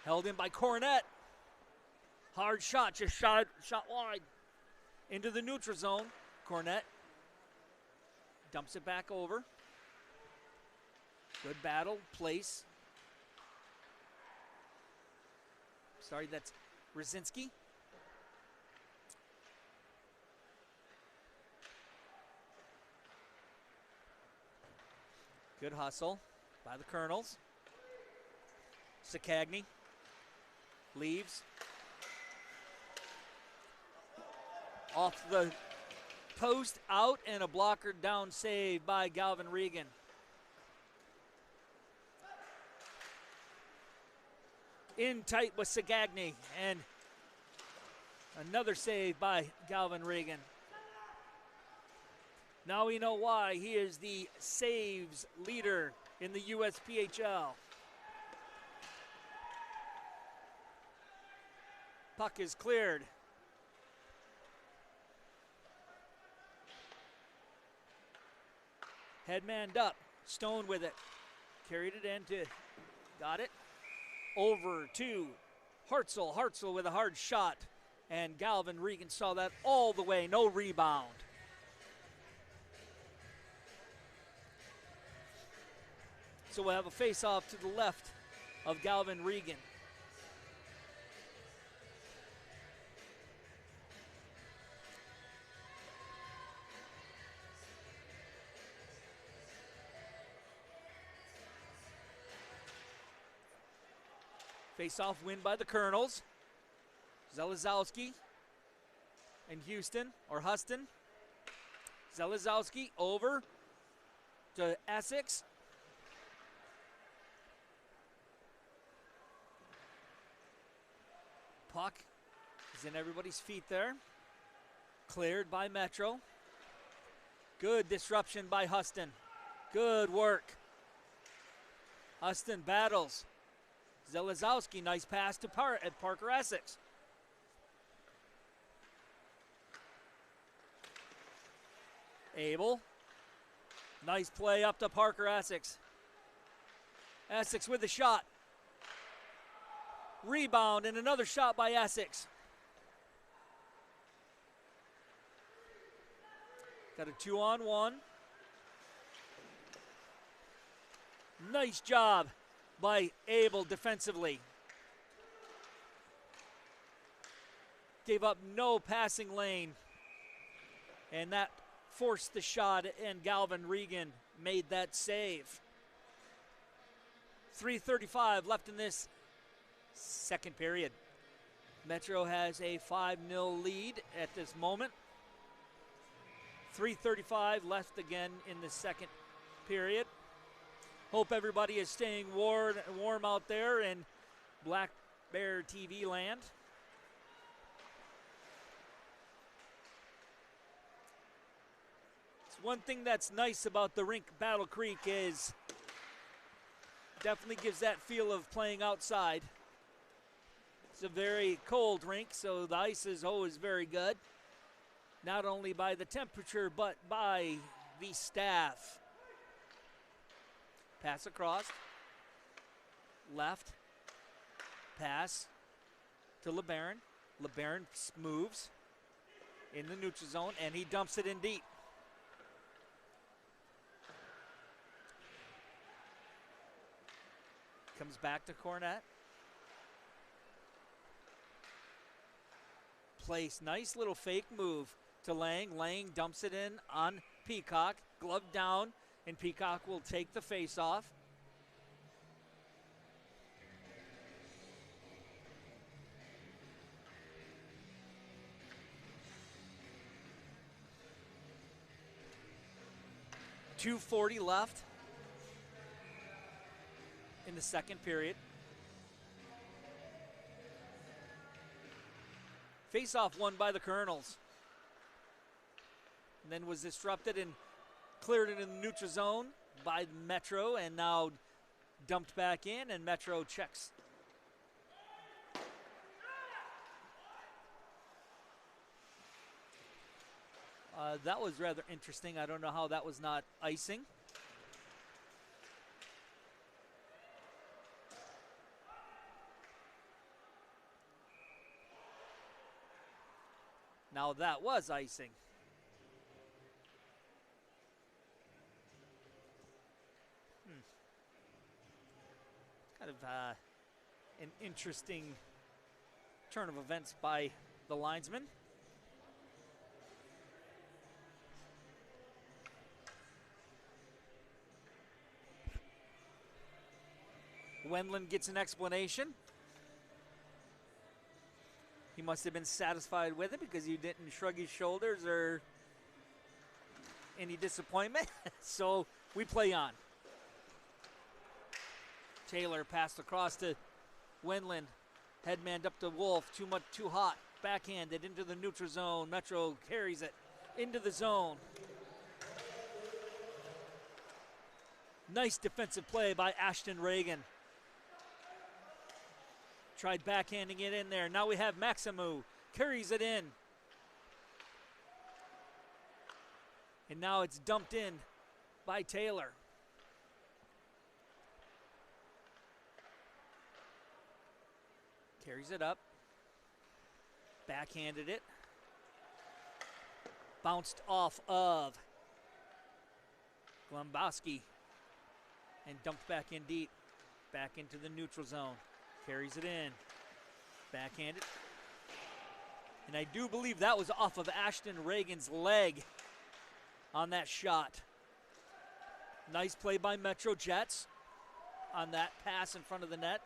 Held in by Cornett. Hard shot, just shot wide. Into the neutral zone. Cornett dumps it back over. Good battle, place. Sorry, that's Rzinski. Good hustle by the Kernels. Sakagny Leaves. Off the post, out, and a blocker down save by Galvin Regan. In tight with Sagagny, and another save by Galvin Regan. Now we know why he is the saves leader in the USPHL. Puck is cleared. Headmanned up. Stone with it. Carried it into. Got it. Over to Hartzell. Hartzell with a hard shot. And Galvin Regan saw that all the way. No rebound. So we'll have a face-off to the left of Galvin Regan. Face-off win by the Kernels. Zelazowski and Houston, or Huston. Zelazowski over to Essex. Puck is in everybody's feet there. Cleared by Metro. Good disruption by Huston. Good work. Huston battles. Zelazowski, nice pass to Parker Essex. Abel. Nice play up to Parker Essex. Essex with the shot. Rebound and another shot by Essex. Got a 2-on-1. Nice job by Abel defensively. Gave up no passing lane. And that forced the shot, and Galvin Regan made that save. 3:35 left in this second period. Metro has a 5-0 lead at this moment. 3:35 left again in the second period. Hope everybody is staying warm out there in Black Bear TV land. It's one thing that's nice about the rink BattleCreek is definitely gives that feel of playing outside. It's a very cold rink, so the ice is always very good. Not only by the temperature, but by the staff. Pass across. Left. Pass to LeBaron. LeBaron moves in the neutral zone, and he dumps it in deep. Comes back to Cornett. Place, nice little fake move to Lang. Lang dumps it in on Peacock. Glove down, and Peacock will take the face-off. .240 left in the second period. Face-off won by the Kernels. And then was disrupted and cleared it in the neutral zone by Metro, and now dumped back in, and Metro checks. That was rather interesting. I don't know how that was not icing. Now that was icing. Kind of an interesting turn of events by the linesman. Wendland gets an explanation. He must have been satisfied with it because he didn't shrug his shoulders or any disappointment. So we play on. Taylor passed across to Wendland. Headman up to Wolf. Too hot. Backhanded into the neutral zone. Metro carries it into the zone. Nice defensive play by Ashton Reagan. Tried backhanding it in there. Now we have Maximu. Carries it in. And now it's dumped in by Taylor. Carries it up. Backhanded it. Bounced off of Glombowski. And dumped back in deep. Back into the neutral zone. Carries it in. Backhanded. And I do believe that was off of Ashton Reagan's leg on that shot. Nice play by MetroJets on that pass in front of the net.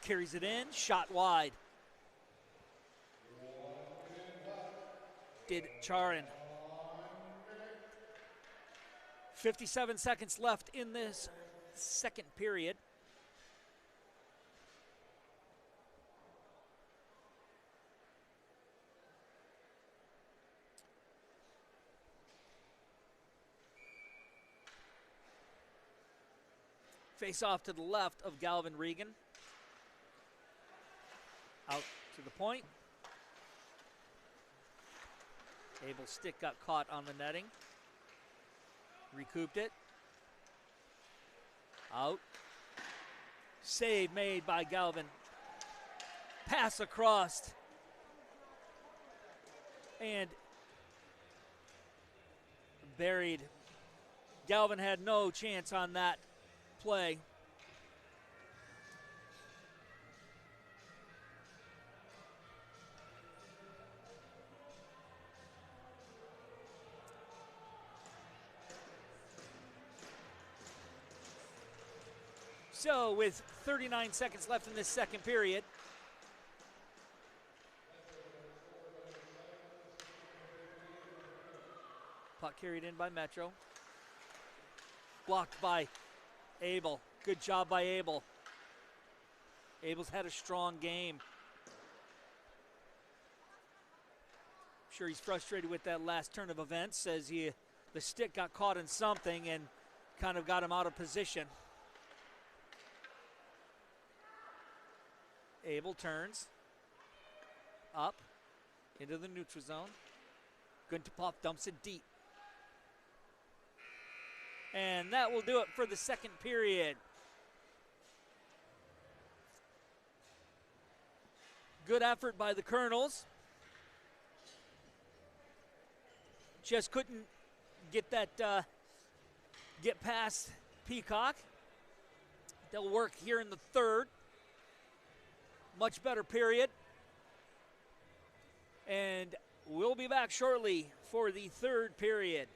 Carries it in. Shot wide. Did Charin. 57 seconds left in this second period. Face off to the left of Galvin Regan. Out to the point. Abel's stick got caught on the netting. Recouped it. Out. Save made by Galvin. Pass across. And buried. Galvin had no chance on that play. So with 39 seconds left in this second period, puck carried in by Metro. Blocked by Abel. Good job by Abel. Abel's had a strong game. I'm sure he's frustrated with that last turn of events, says the stick got caught in something and kind of got him out of position. Abel turns up into the neutral zone. Guntupov dumps it deep. And that will do it for the second period. Good effort by the Kernels. Just couldn't get that, get past Peacock. They'll work here in the third. Much better period. And we'll be back shortly for the third period.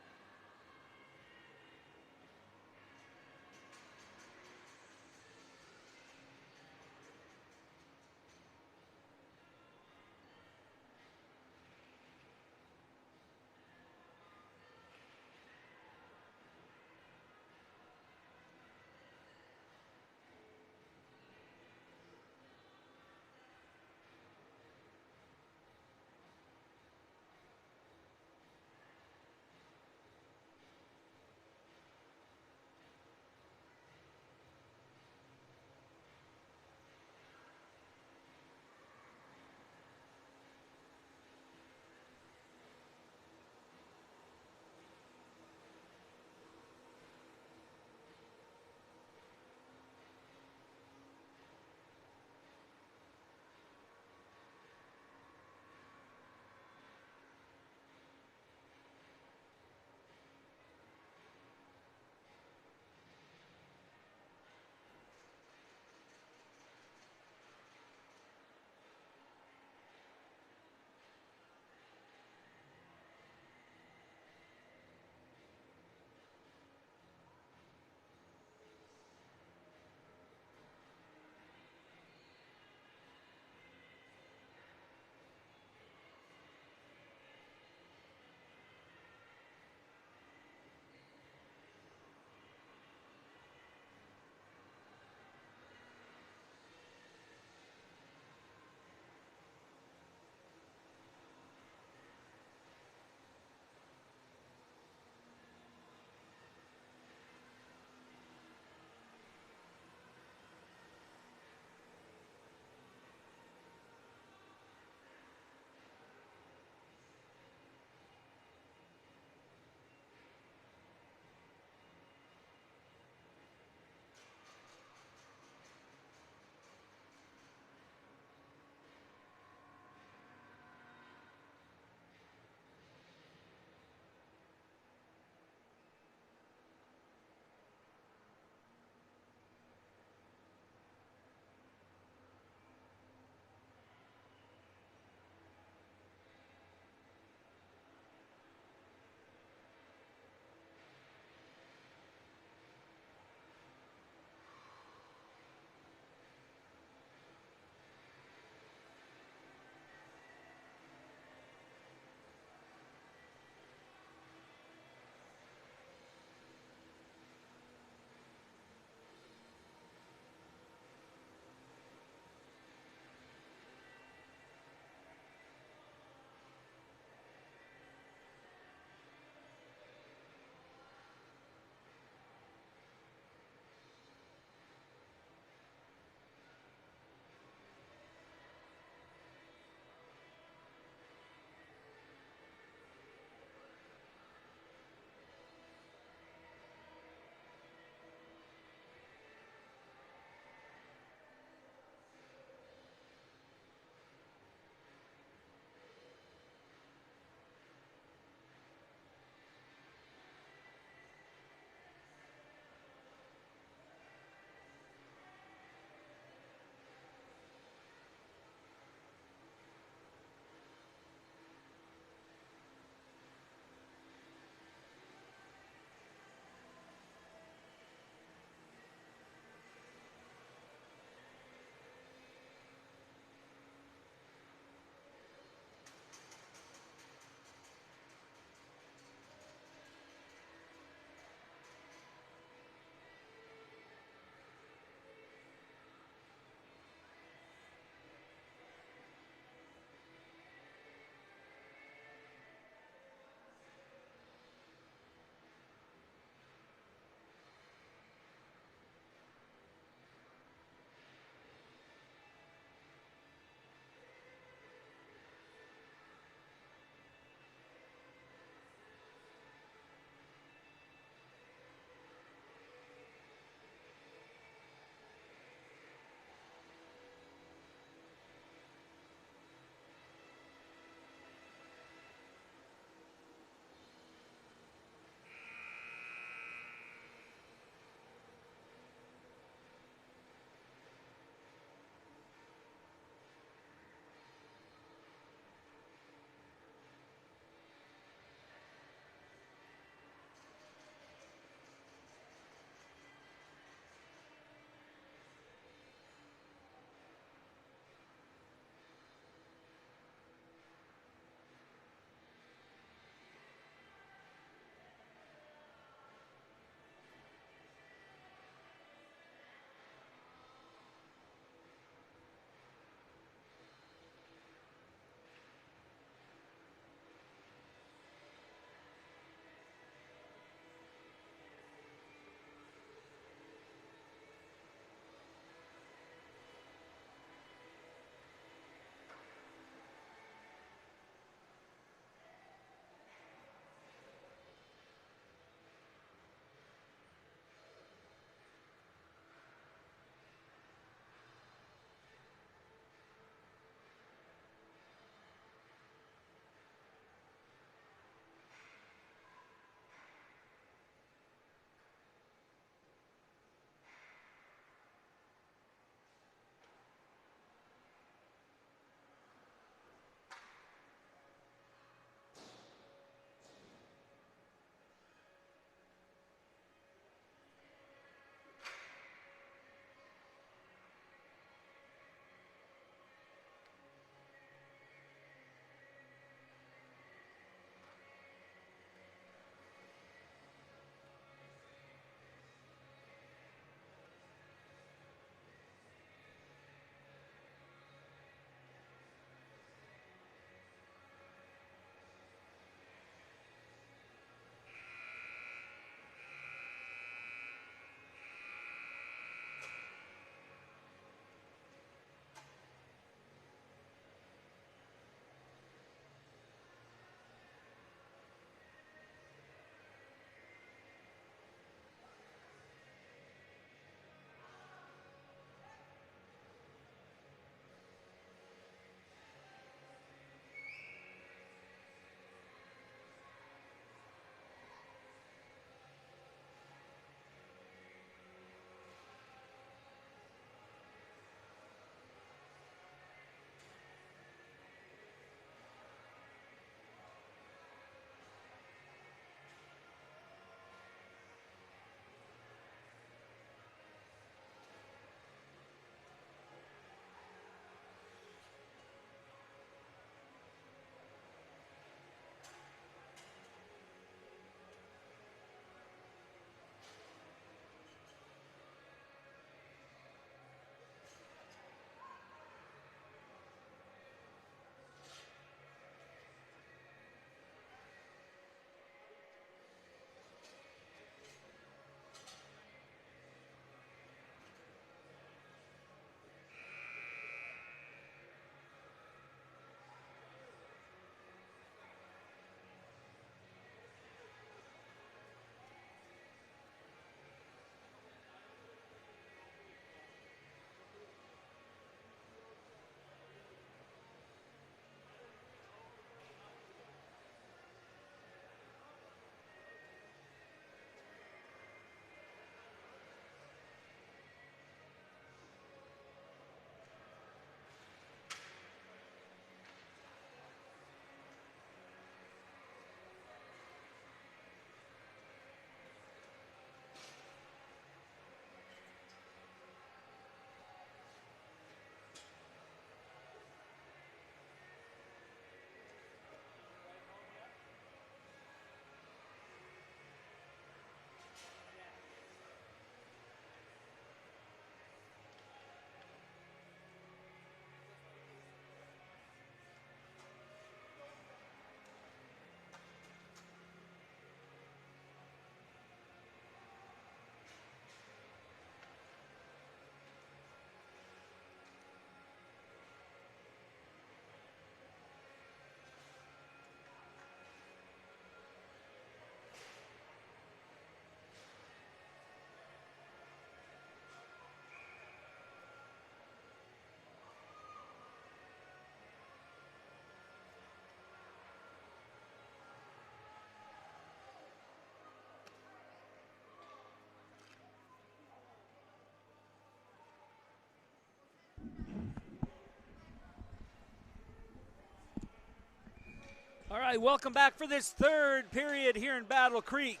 All right, welcome back for this third period here in Battle Creek.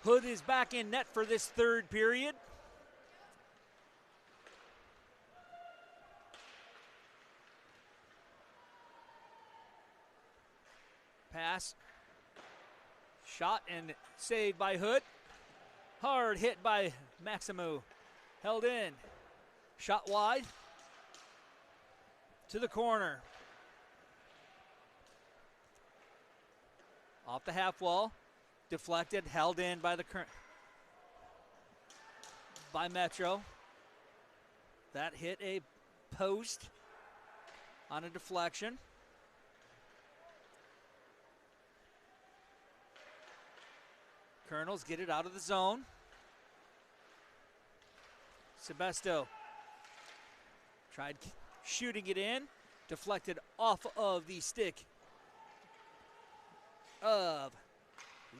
Hood is back in net for this third period. Pass. Shot and saved by Hood. Hard hit by Maximu. Held in. Shot wide. To the corner. Off the half wall. Deflected, held in by by Metro. That hit a post on a deflection. Kernels get it out of the zone. Sebesto tried shooting it in. Deflected off of the stick of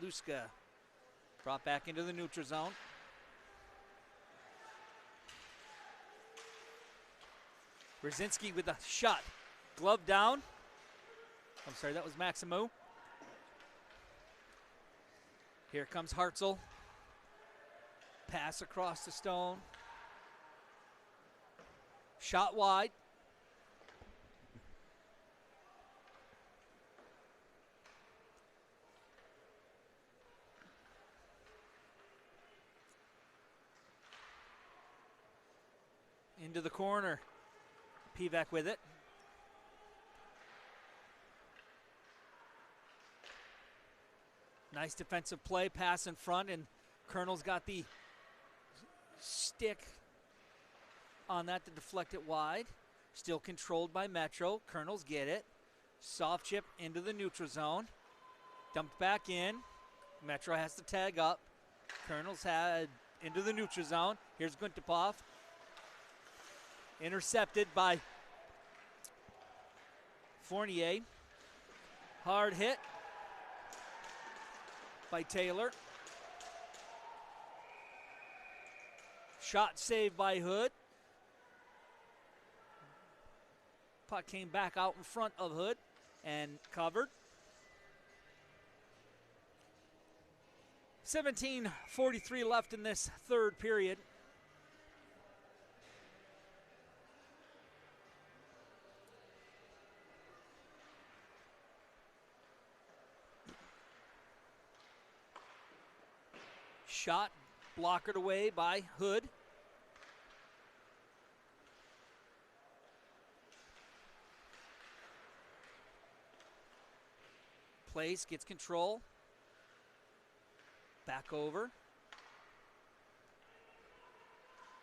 Luska. Brought back into the neutral zone. Brzezinski with a shot. Glove down. I'm sorry, that was Maximu. Here comes Hartzell. Pass across the stone. Shot wide. Into the corner. Pivak with it. Nice defensive play, pass in front, and Kernels got the stick on that to deflect it wide. Still controlled by Metro. Kernels get it. Soft chip into the neutral zone. Dumped back in. Metro has to tag up. Kernels had into the neutral zone. Here's Guntupov. Intercepted by Fournier. Hard hit by Taylor. Shot saved by Hood. Puck came back out in front of Hood and covered. 17:43 left in this third period. Shot blockered away by Hood. Place, gets control. Back over.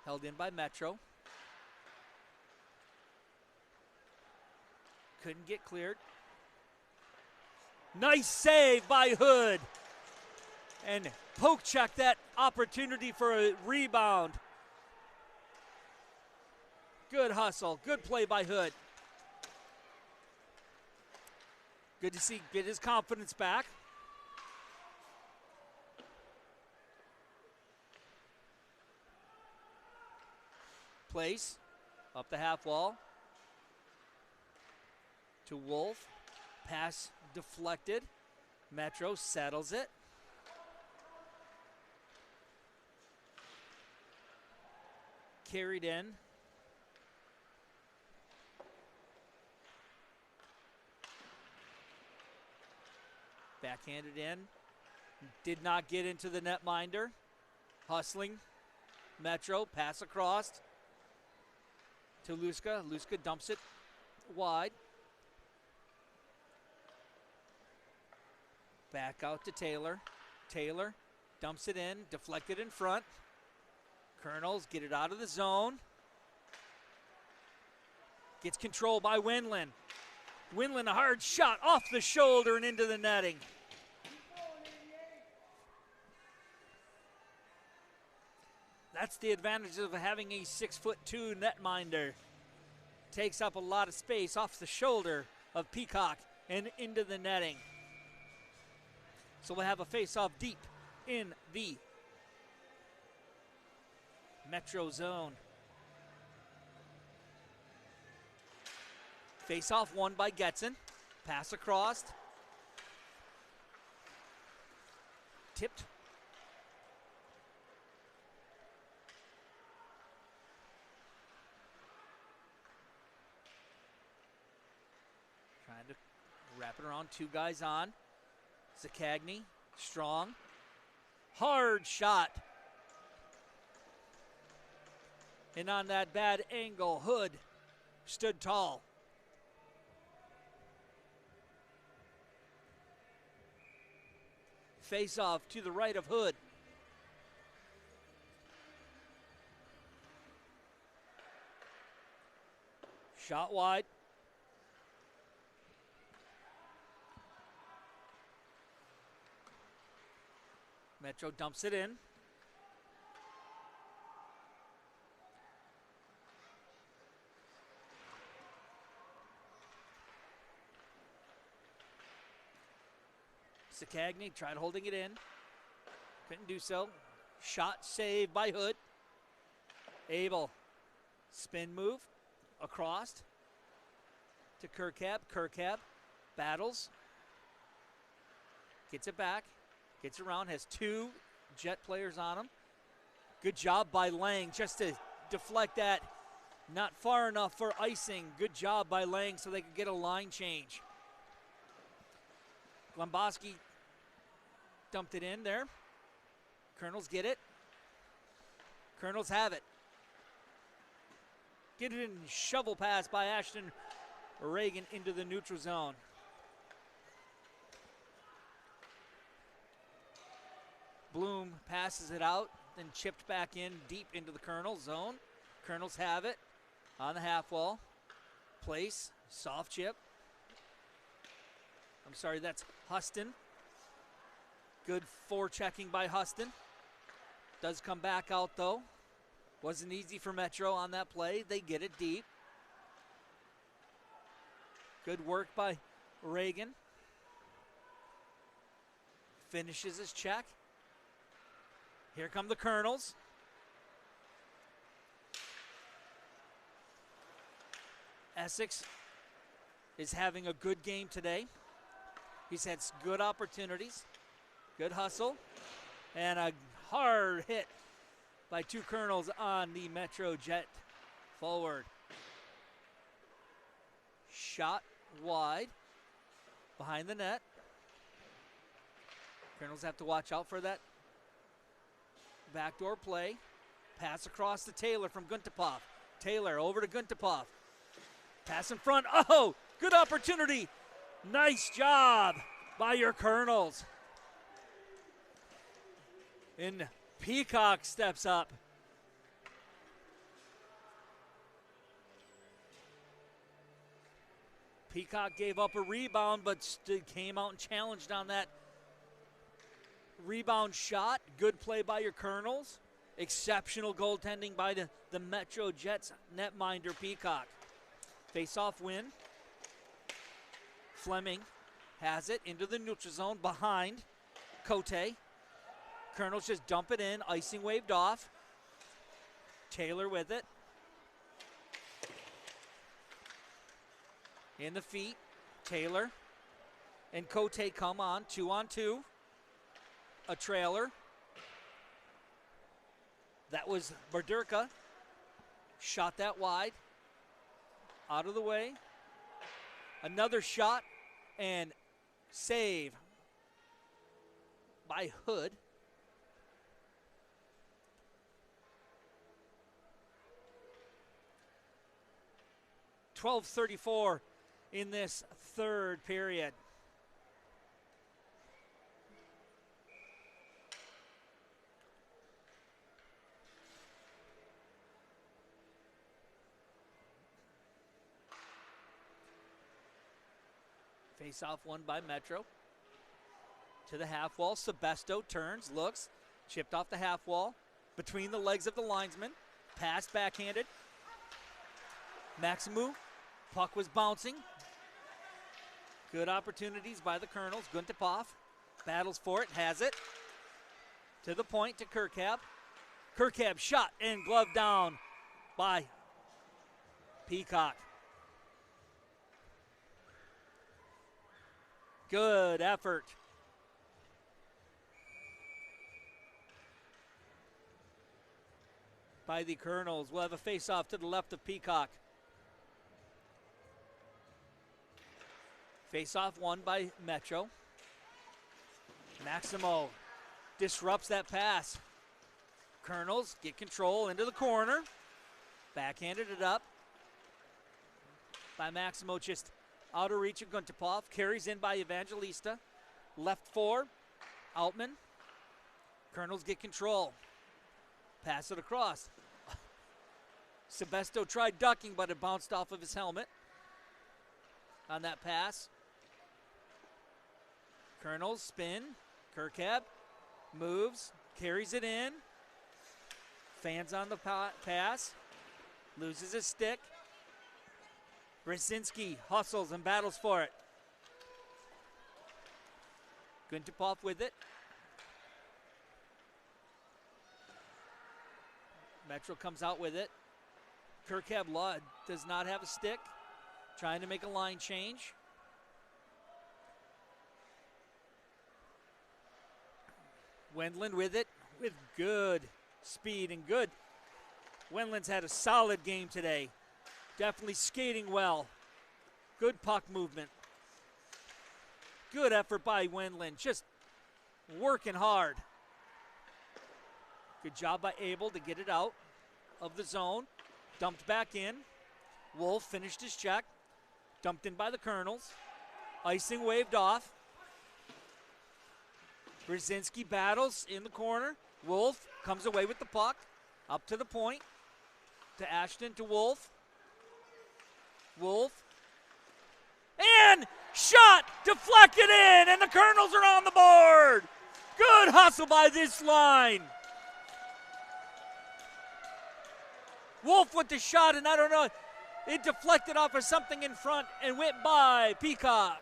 Held in by Metro. Couldn't get cleared. Nice save by Hood. And poke check that opportunity for a rebound. Good hustle, good play by Hood. Good to see get his confidence back. Place up the half wall to Wolf. Pass deflected. Metro settles it. Carried in. Backhanded in. Did not get into the netminder. Hustling. Metro. Pass across to Luska. Luska dumps it wide. Back out to Taylor. Taylor dumps it in. Deflected in front. Kernels get it out of the zone. Gets control by Winland. Winland, a hard shot off the shoulder and into the netting. That's the advantage of having a 6'2" netminder. Takes up a lot of space off the shoulder of Peacock and into the netting. So we'll have a face-off deep in the Metro zone. Face-off won by Getson. Pass across. Tipped. Trying to wrap it around, 2 guys on. Zakagny, strong. Hard shot. And on that bad angle, Hood stood tall. Face off to the right of Hood. Shot wide. Metro dumps it in. Zakagny tried holding it in. Couldn't do so. Shot saved by Hood. Abel. Spin move. Across. To Kercab. Kercab battles. Gets it back. Gets around. Has 2 Jet players on him. Good job by Lang just to deflect that. Not far enough for icing. Good job by Lang so they could get a line change. Glemboski dumped it in there. Kernels get it. Kernels have it. Get it in, shovel pass by Ashton Reagan into the neutral zone. Bloom passes it out, then chipped back in deep into the Kernels zone. Kernels have it on the half wall. Place, soft chip. I'm sorry, that's Huston. Good forechecking by Huston. Does come back out though. Wasn't easy for Metro on that play. They get it deep. Good work by Reagan. Finishes his check. Here come the Kernels. Essex is having a good game today. He's had good opportunities, good hustle, and a hard hit by 2 Kernels on the MetroJet forward. Shot wide behind the net. Kernels have to watch out for that backdoor play. Pass across to Taylor from Guntapov. Taylor over to Guntapov. Pass in front. Oh, good opportunity. Nice job by your Kernels. And Peacock steps up. Peacock gave up a rebound, but came out and challenged on that rebound shot. Good play by your Kernels. Exceptional goaltending by the MetroJets netminder Peacock. Face-off win. Fleming has it into the neutral zone behind Cote. Kernels just dump it in. Icing waved off. Taylor with it. In the feet. Taylor and Cote come on. 2-on-2. A trailer. That was Berdurka. Shot that wide. Out of the way. Another shot and save by Hood. .12:34 in this third period. Face-off won by Metro. To the half wall, Sebesto turns, looks, chipped off the half wall, between the legs of the linesman, pass backhanded. Maximu, puck was bouncing. Good opportunities by the Kernels. Guntapov battles for it, has it. To the point to Kercab. Kercab shot and glove down by Peacock. Good effort. By the Kernels. We'll have a face-off to the left of Peacock. Face-off won by Metro. Maximo disrupts that pass. Kernels get control into the corner. Backhanded it up by Maximo, just out of reach of Guntupov. Carries in by Evangelista. Left 4, Altman. Kernels get control. Pass it across. Sebesto tried ducking, but it bounced off of his helmet on that pass. Kernels spin. Kirkab moves, carries it in. Fans on the pass. Loses his stick. Brzezinski hustles and battles for it. Guntupov with it. Metro comes out with it. Kirkab Ludd does not have a stick. Trying to make a line change. Wendland with it, with good speed and good. Wendland's had a solid game today. Definitely skating well. Good puck movement. Good effort by Wendland, just working hard. Good job by Abel to get it out of the zone. Dumped back in. Wolf finished his check. Dumped in by the Kernels. Icing waved off. Brzezinski battles in the corner. Wolf comes away with the puck. Up to the point. To Ashton, to Wolf. Wolf. And shot deflected in, and the Kernels are on the board. Good hustle by this line. Wolf with the shot, and I don't know, it deflected off of something in front and went by Peacock.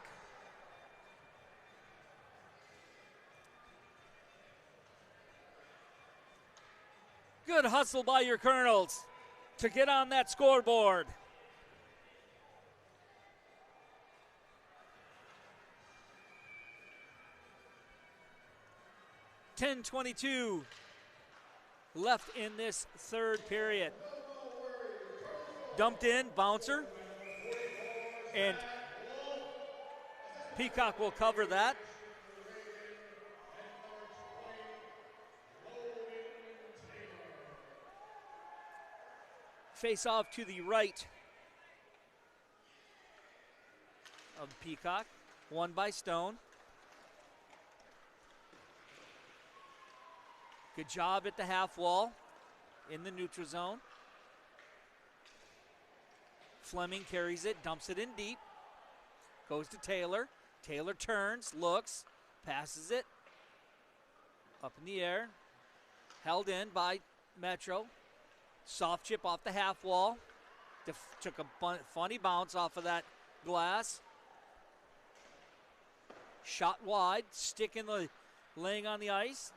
Good hustle by your Kernels to get on that scoreboard. .10:22 left in this third period. Dumped in, bouncer, and Peacock will cover that. Face off to the right of Peacock, won by Stone. Good job at the half wall in the neutral zone. Fleming carries it, dumps it in deep. Goes to Taylor. Taylor turns, looks, passes it. Up in the air. Held in by Metro. Soft chip off the half wall. Took a funny bounce off of that glass. Shot wide, stick in the laying on the ice.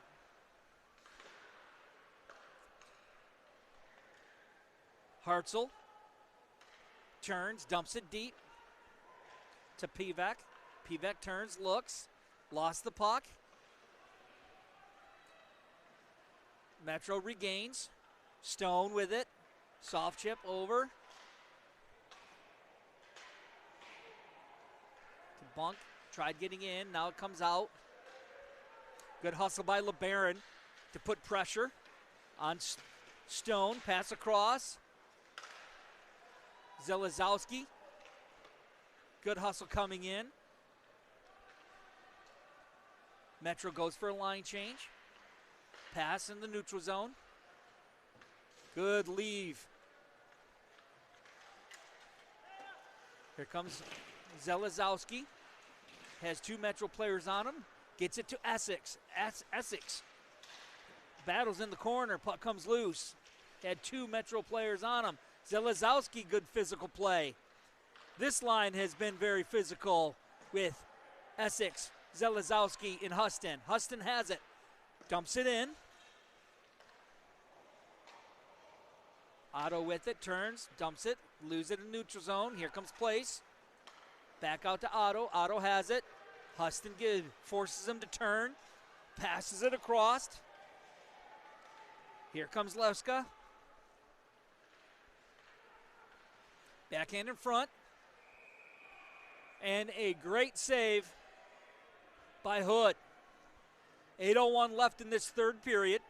Hartzell turns, dumps it deep to Pivak. Pivak turns, looks, lost the puck. Metro regains. Stone with it. Soft chip over. Bunk tried getting in. Now it comes out. Good hustle by LeBaron to put pressure on Stone. Pass across. Zelazowski. Good hustle coming in. Metro goes for a line change. Pass in the neutral zone. Good leave. Here comes Zelazowski. Has two Metro players on him. Gets it to Essex. Essex battles in the corner. Puck comes loose. Had two Metro players on him. Zelazowski, good physical play. This line has been very physical with Essex, Zelazowski, and Huston. Huston has it. Dumps it in. Otto with it, turns, dumps it, loses it in neutral zone. Here comes Place. Back out to Otto. Otto has it. Huston forces him to turn, passes it across. Here comes Levska. Backhand in front. And a great save by Hood. 8:01 left in this third period.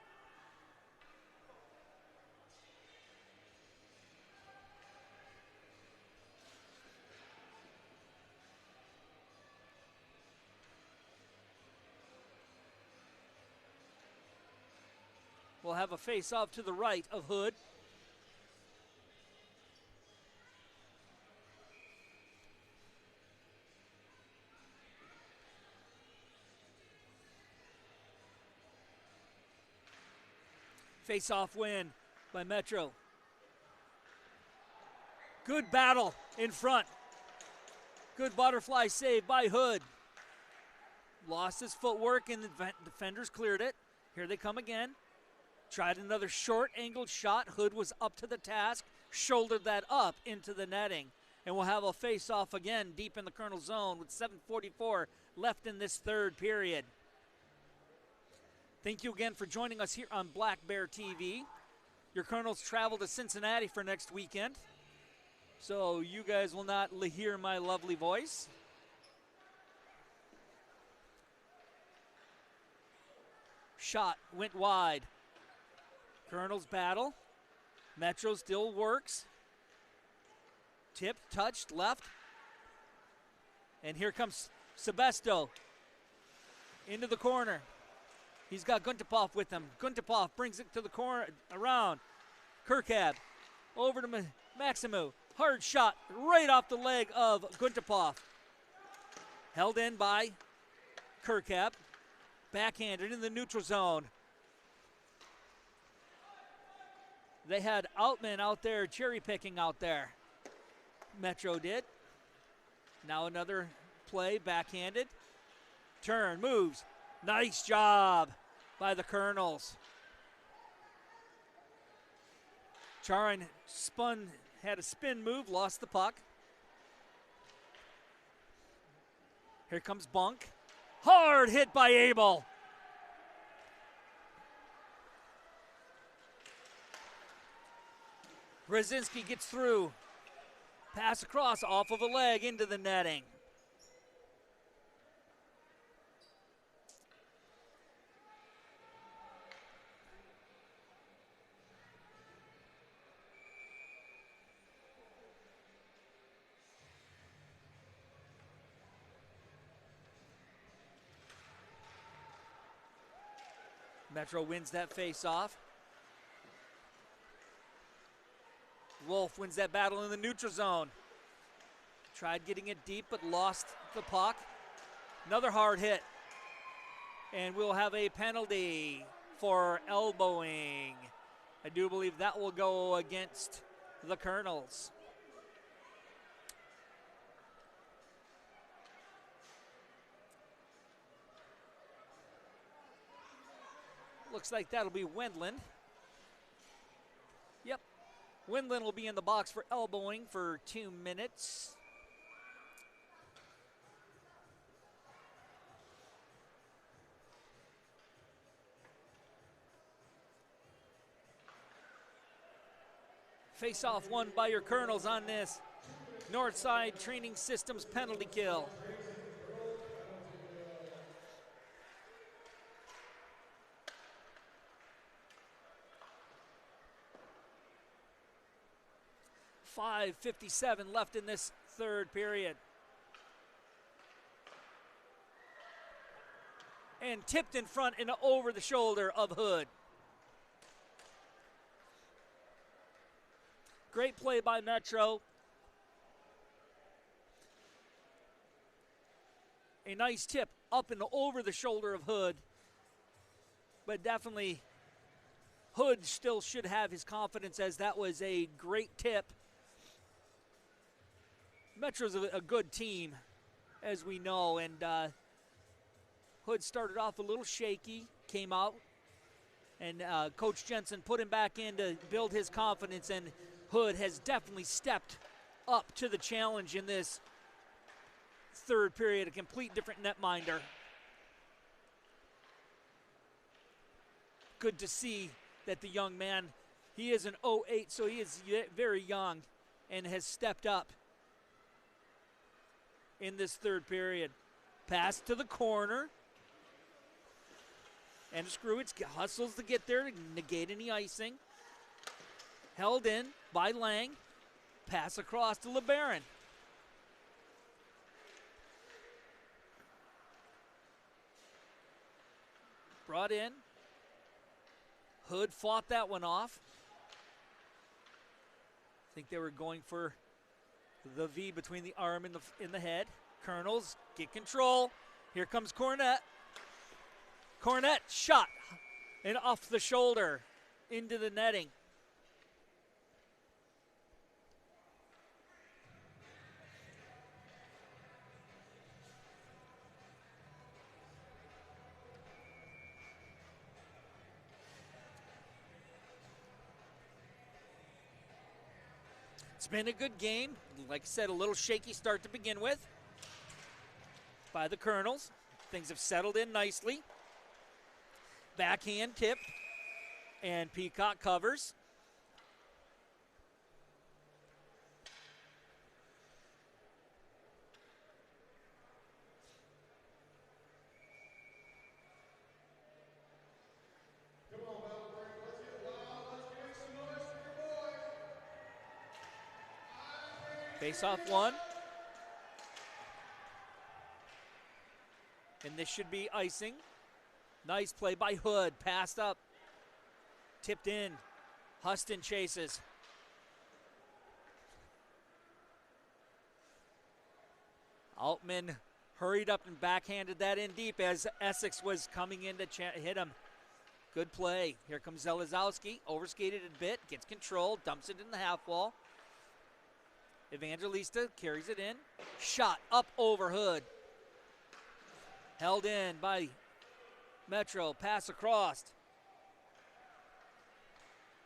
We'll have a face-off to the right of Hood. Face-off win by Metro. Good battle in front. Good butterfly save by Hood. Lost his footwork and the defenders cleared it. Here they come again. Tried another short angled shot. Hood was up to the task, shouldered that up into the netting. And we'll have a face-off again deep in the Kernel zone with 7:44 left in this third period. Thank you again for joining us here on Black Bear TV. Your Kernels travel to Cincinnati for next weekend, so you guys will not hear my lovely voice. Shot went wide. Kernels battle. Metro still works. Tipped, touched, left. And here comes Sebesto into the corner. He's got Guntapov with him. Guntapov brings it to the corner, around. Kirkab over to Maximu. Hard shot right off the leg of Guntapov. Held in by Kirkab. Backhanded in the neutral zone. They had Outman out there, cherry picking out there. Metro did. Now another play, backhanded. Turn, moves. Nice job by the Kernels. Charin spun, had a spin move, lost the puck. Here comes Bunk. Hard hit by Abel. Brzezinski gets through. Pass across off of a leg into the netting. Metro wins that face-off. Wolf wins that battle in the neutral zone. Tried getting it deep, but lost the puck. Another hard hit. And we'll have a penalty for elbowing. I do believe that will go against the Kernels. Looks like that'll be Wendland. Yep. Wendland will be in the box for elbowing for 2 minutes. Face-off won by your Kernels on this Northside Training Systems penalty kill. .5:57 left in this third period. And tipped in front and over the shoulder of Hood. Great play by Metro. A nice tip up and over the shoulder of Hood. But definitely Hood still should have his confidence, as that was a great tip. Metro's a good team, as we know, and Hood started off a little shaky, came out, and Coach Jensen put him back in to build his confidence, and Hood has definitely stepped up to the challenge in this third period, a complete different netminder. Good to see that the young man, he is an 08, so he is very young and has stepped up in this third period. Pass to the corner. And Screwitz hustles to get there to negate any icing. Held in by Lang. Pass across to LeBaron. Brought in. Hood fought that one off. I think they were going for the V between the arm and the head. Kernels get control. Here comes Cornett. Cornett shot and off the shoulder into the netting. It's been a good game. Like I said, a little shaky start to begin with by the Kernels. Things have settled in nicely. Backhand tip, and Peacock covers. Come on, BattleCreek, let's get loud. Let's make some noise for your boys. Face-off one. And this should be icing. Nice play by Hood. Passed up. Tipped in. Huston chases. Altman hurried up and backhanded that in deep as Essex was coming in to hit him. Good play. Here comes Zelazowski. Overskated a bit. Gets control. Dumps it in the half wall. Evangelista carries it in. Shot up over Hood. Held in by Metro. Pass across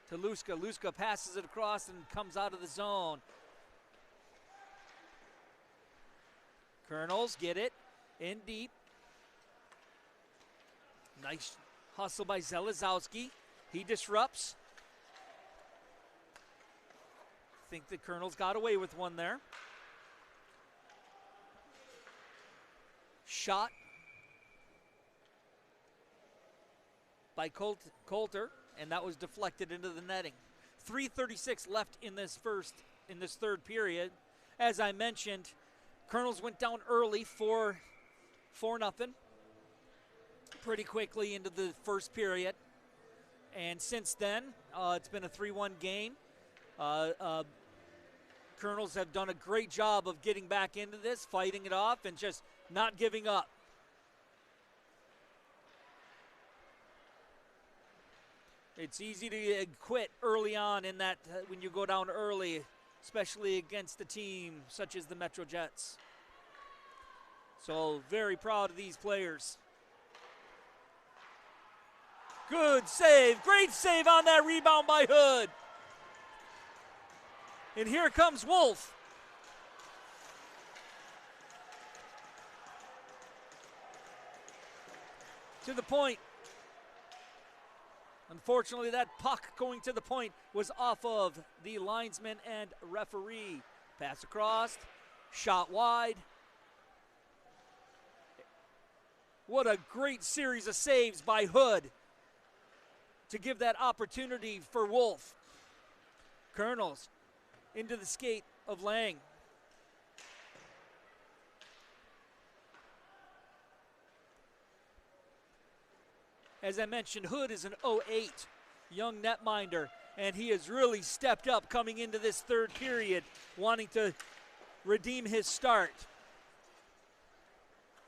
to Luska. Luska passes it across and comes out of the zone. Kernels get it in deep. Nice hustle by Zelazowski. He disrupts. I think the Kernels got away with one there. Shot by Coulter, and that was deflected into the netting. 3:36 left in this third period. As I mentioned, Kernels went down early 4-0 pretty quickly into the first period. And since then, it's been a 3-1 game. Kernels have done a great job of getting back into this, fighting it off, and just not giving up. It's easy to quit early on in that when you go down early, especially against a team such as the MetroJets. So very proud of these players. Good save, great save on that rebound by Hood. And here comes Wolf. To the point. Unfortunately, that puck going to the point was off of the linesman and referee. Pass across, shot wide. What a great series of saves by Hood to give that opportunity for Wolf. Kernels into the skate of Lang. As I mentioned, Hood is an 08 young netminder, and he has really stepped up coming into this third period, wanting to redeem his start.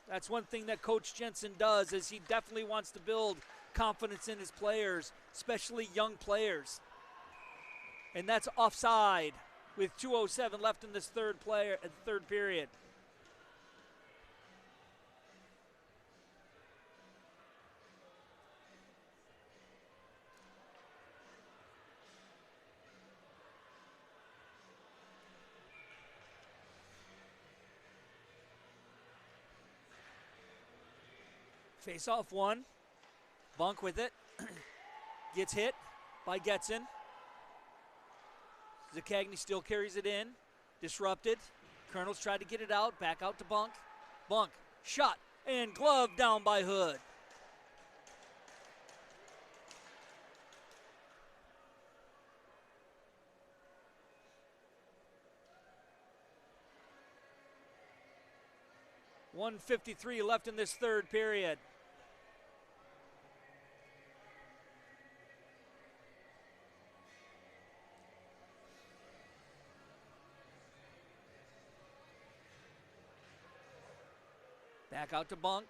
That's one thing that Coach Jensen does, is he definitely wants to build confidence in his players, especially young players. And that's offside with 2:07 left in this third period. Face off one. Bunk with it. Gets hit by Getson. Zaccagni still carries it in. Disrupted. Kernels tried to get it out. Back out to Bunk. Bunk. Shot. And glove down by Hood. .153 left in this third period. Back out to Bunk.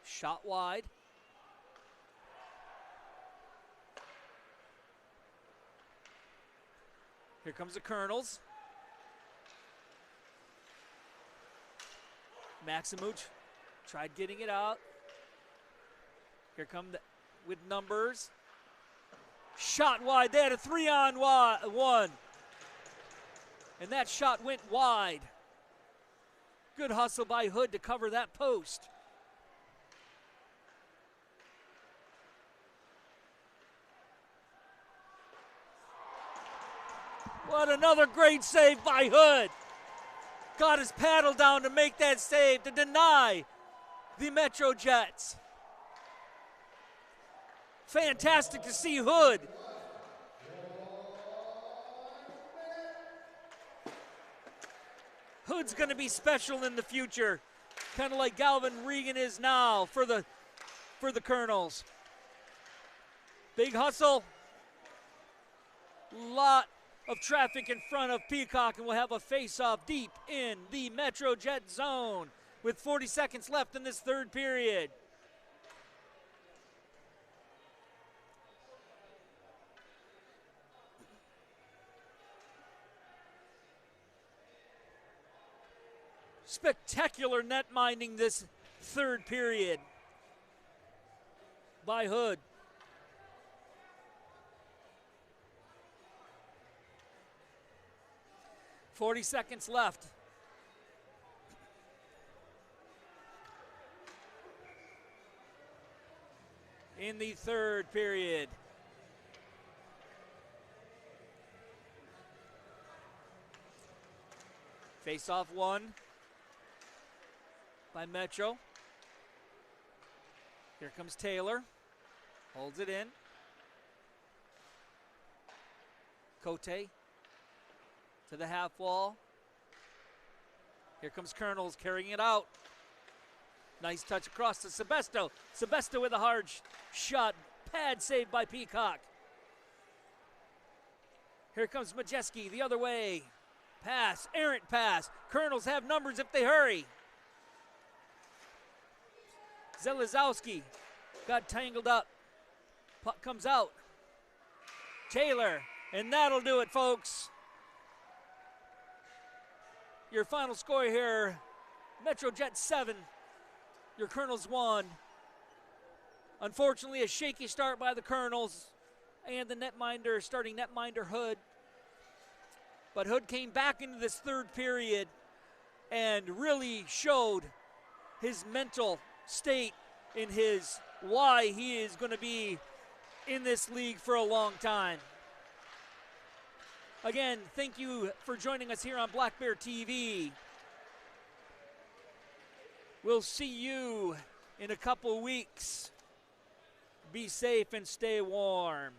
Shot wide. Here comes the Kernels. Maximuch tried getting it out. Here come with numbers. Shot wide. They had a 3-on-1. And that shot went wide. Good hustle by Hood to cover that post. What another great save by Hood. Got his paddle down to make that save to deny the MetroJets. Fantastic to see Hood. Hood's going to be special in the future, kind of like Galvin Regan is now for the Kernels. Big hustle. Lot of traffic in front of Peacock, and we'll have a face-off deep in the MetroJet zone with 40 seconds left in this third period. Spectacular net minding this third period by Hood. .40 seconds left. In the third period. Face off one by Metro. Here comes Taylor. Holds it in. Cote to the half wall. Here comes Kernels carrying it out. Nice touch across to Sebesto. Sebesto with a hard shot. Pad saved by Peacock. Here comes Majeski the other way. Pass, errant pass. Kernels have numbers if they hurry. Zelazowski got tangled up. Puck comes out. Taylor, and that'll do it, folks. Your final score here, MetroJets 7, your Kernels 1. Unfortunately, a shaky start by the Kernels and the netminder, starting netminder Hood. But Hood came back into this third period and really showed his mental state in his why he is going to be in this league for a long time. Again, thank you for joining us here on Black Bear TV. We'll see you in a couple weeks. Be safe and stay warm.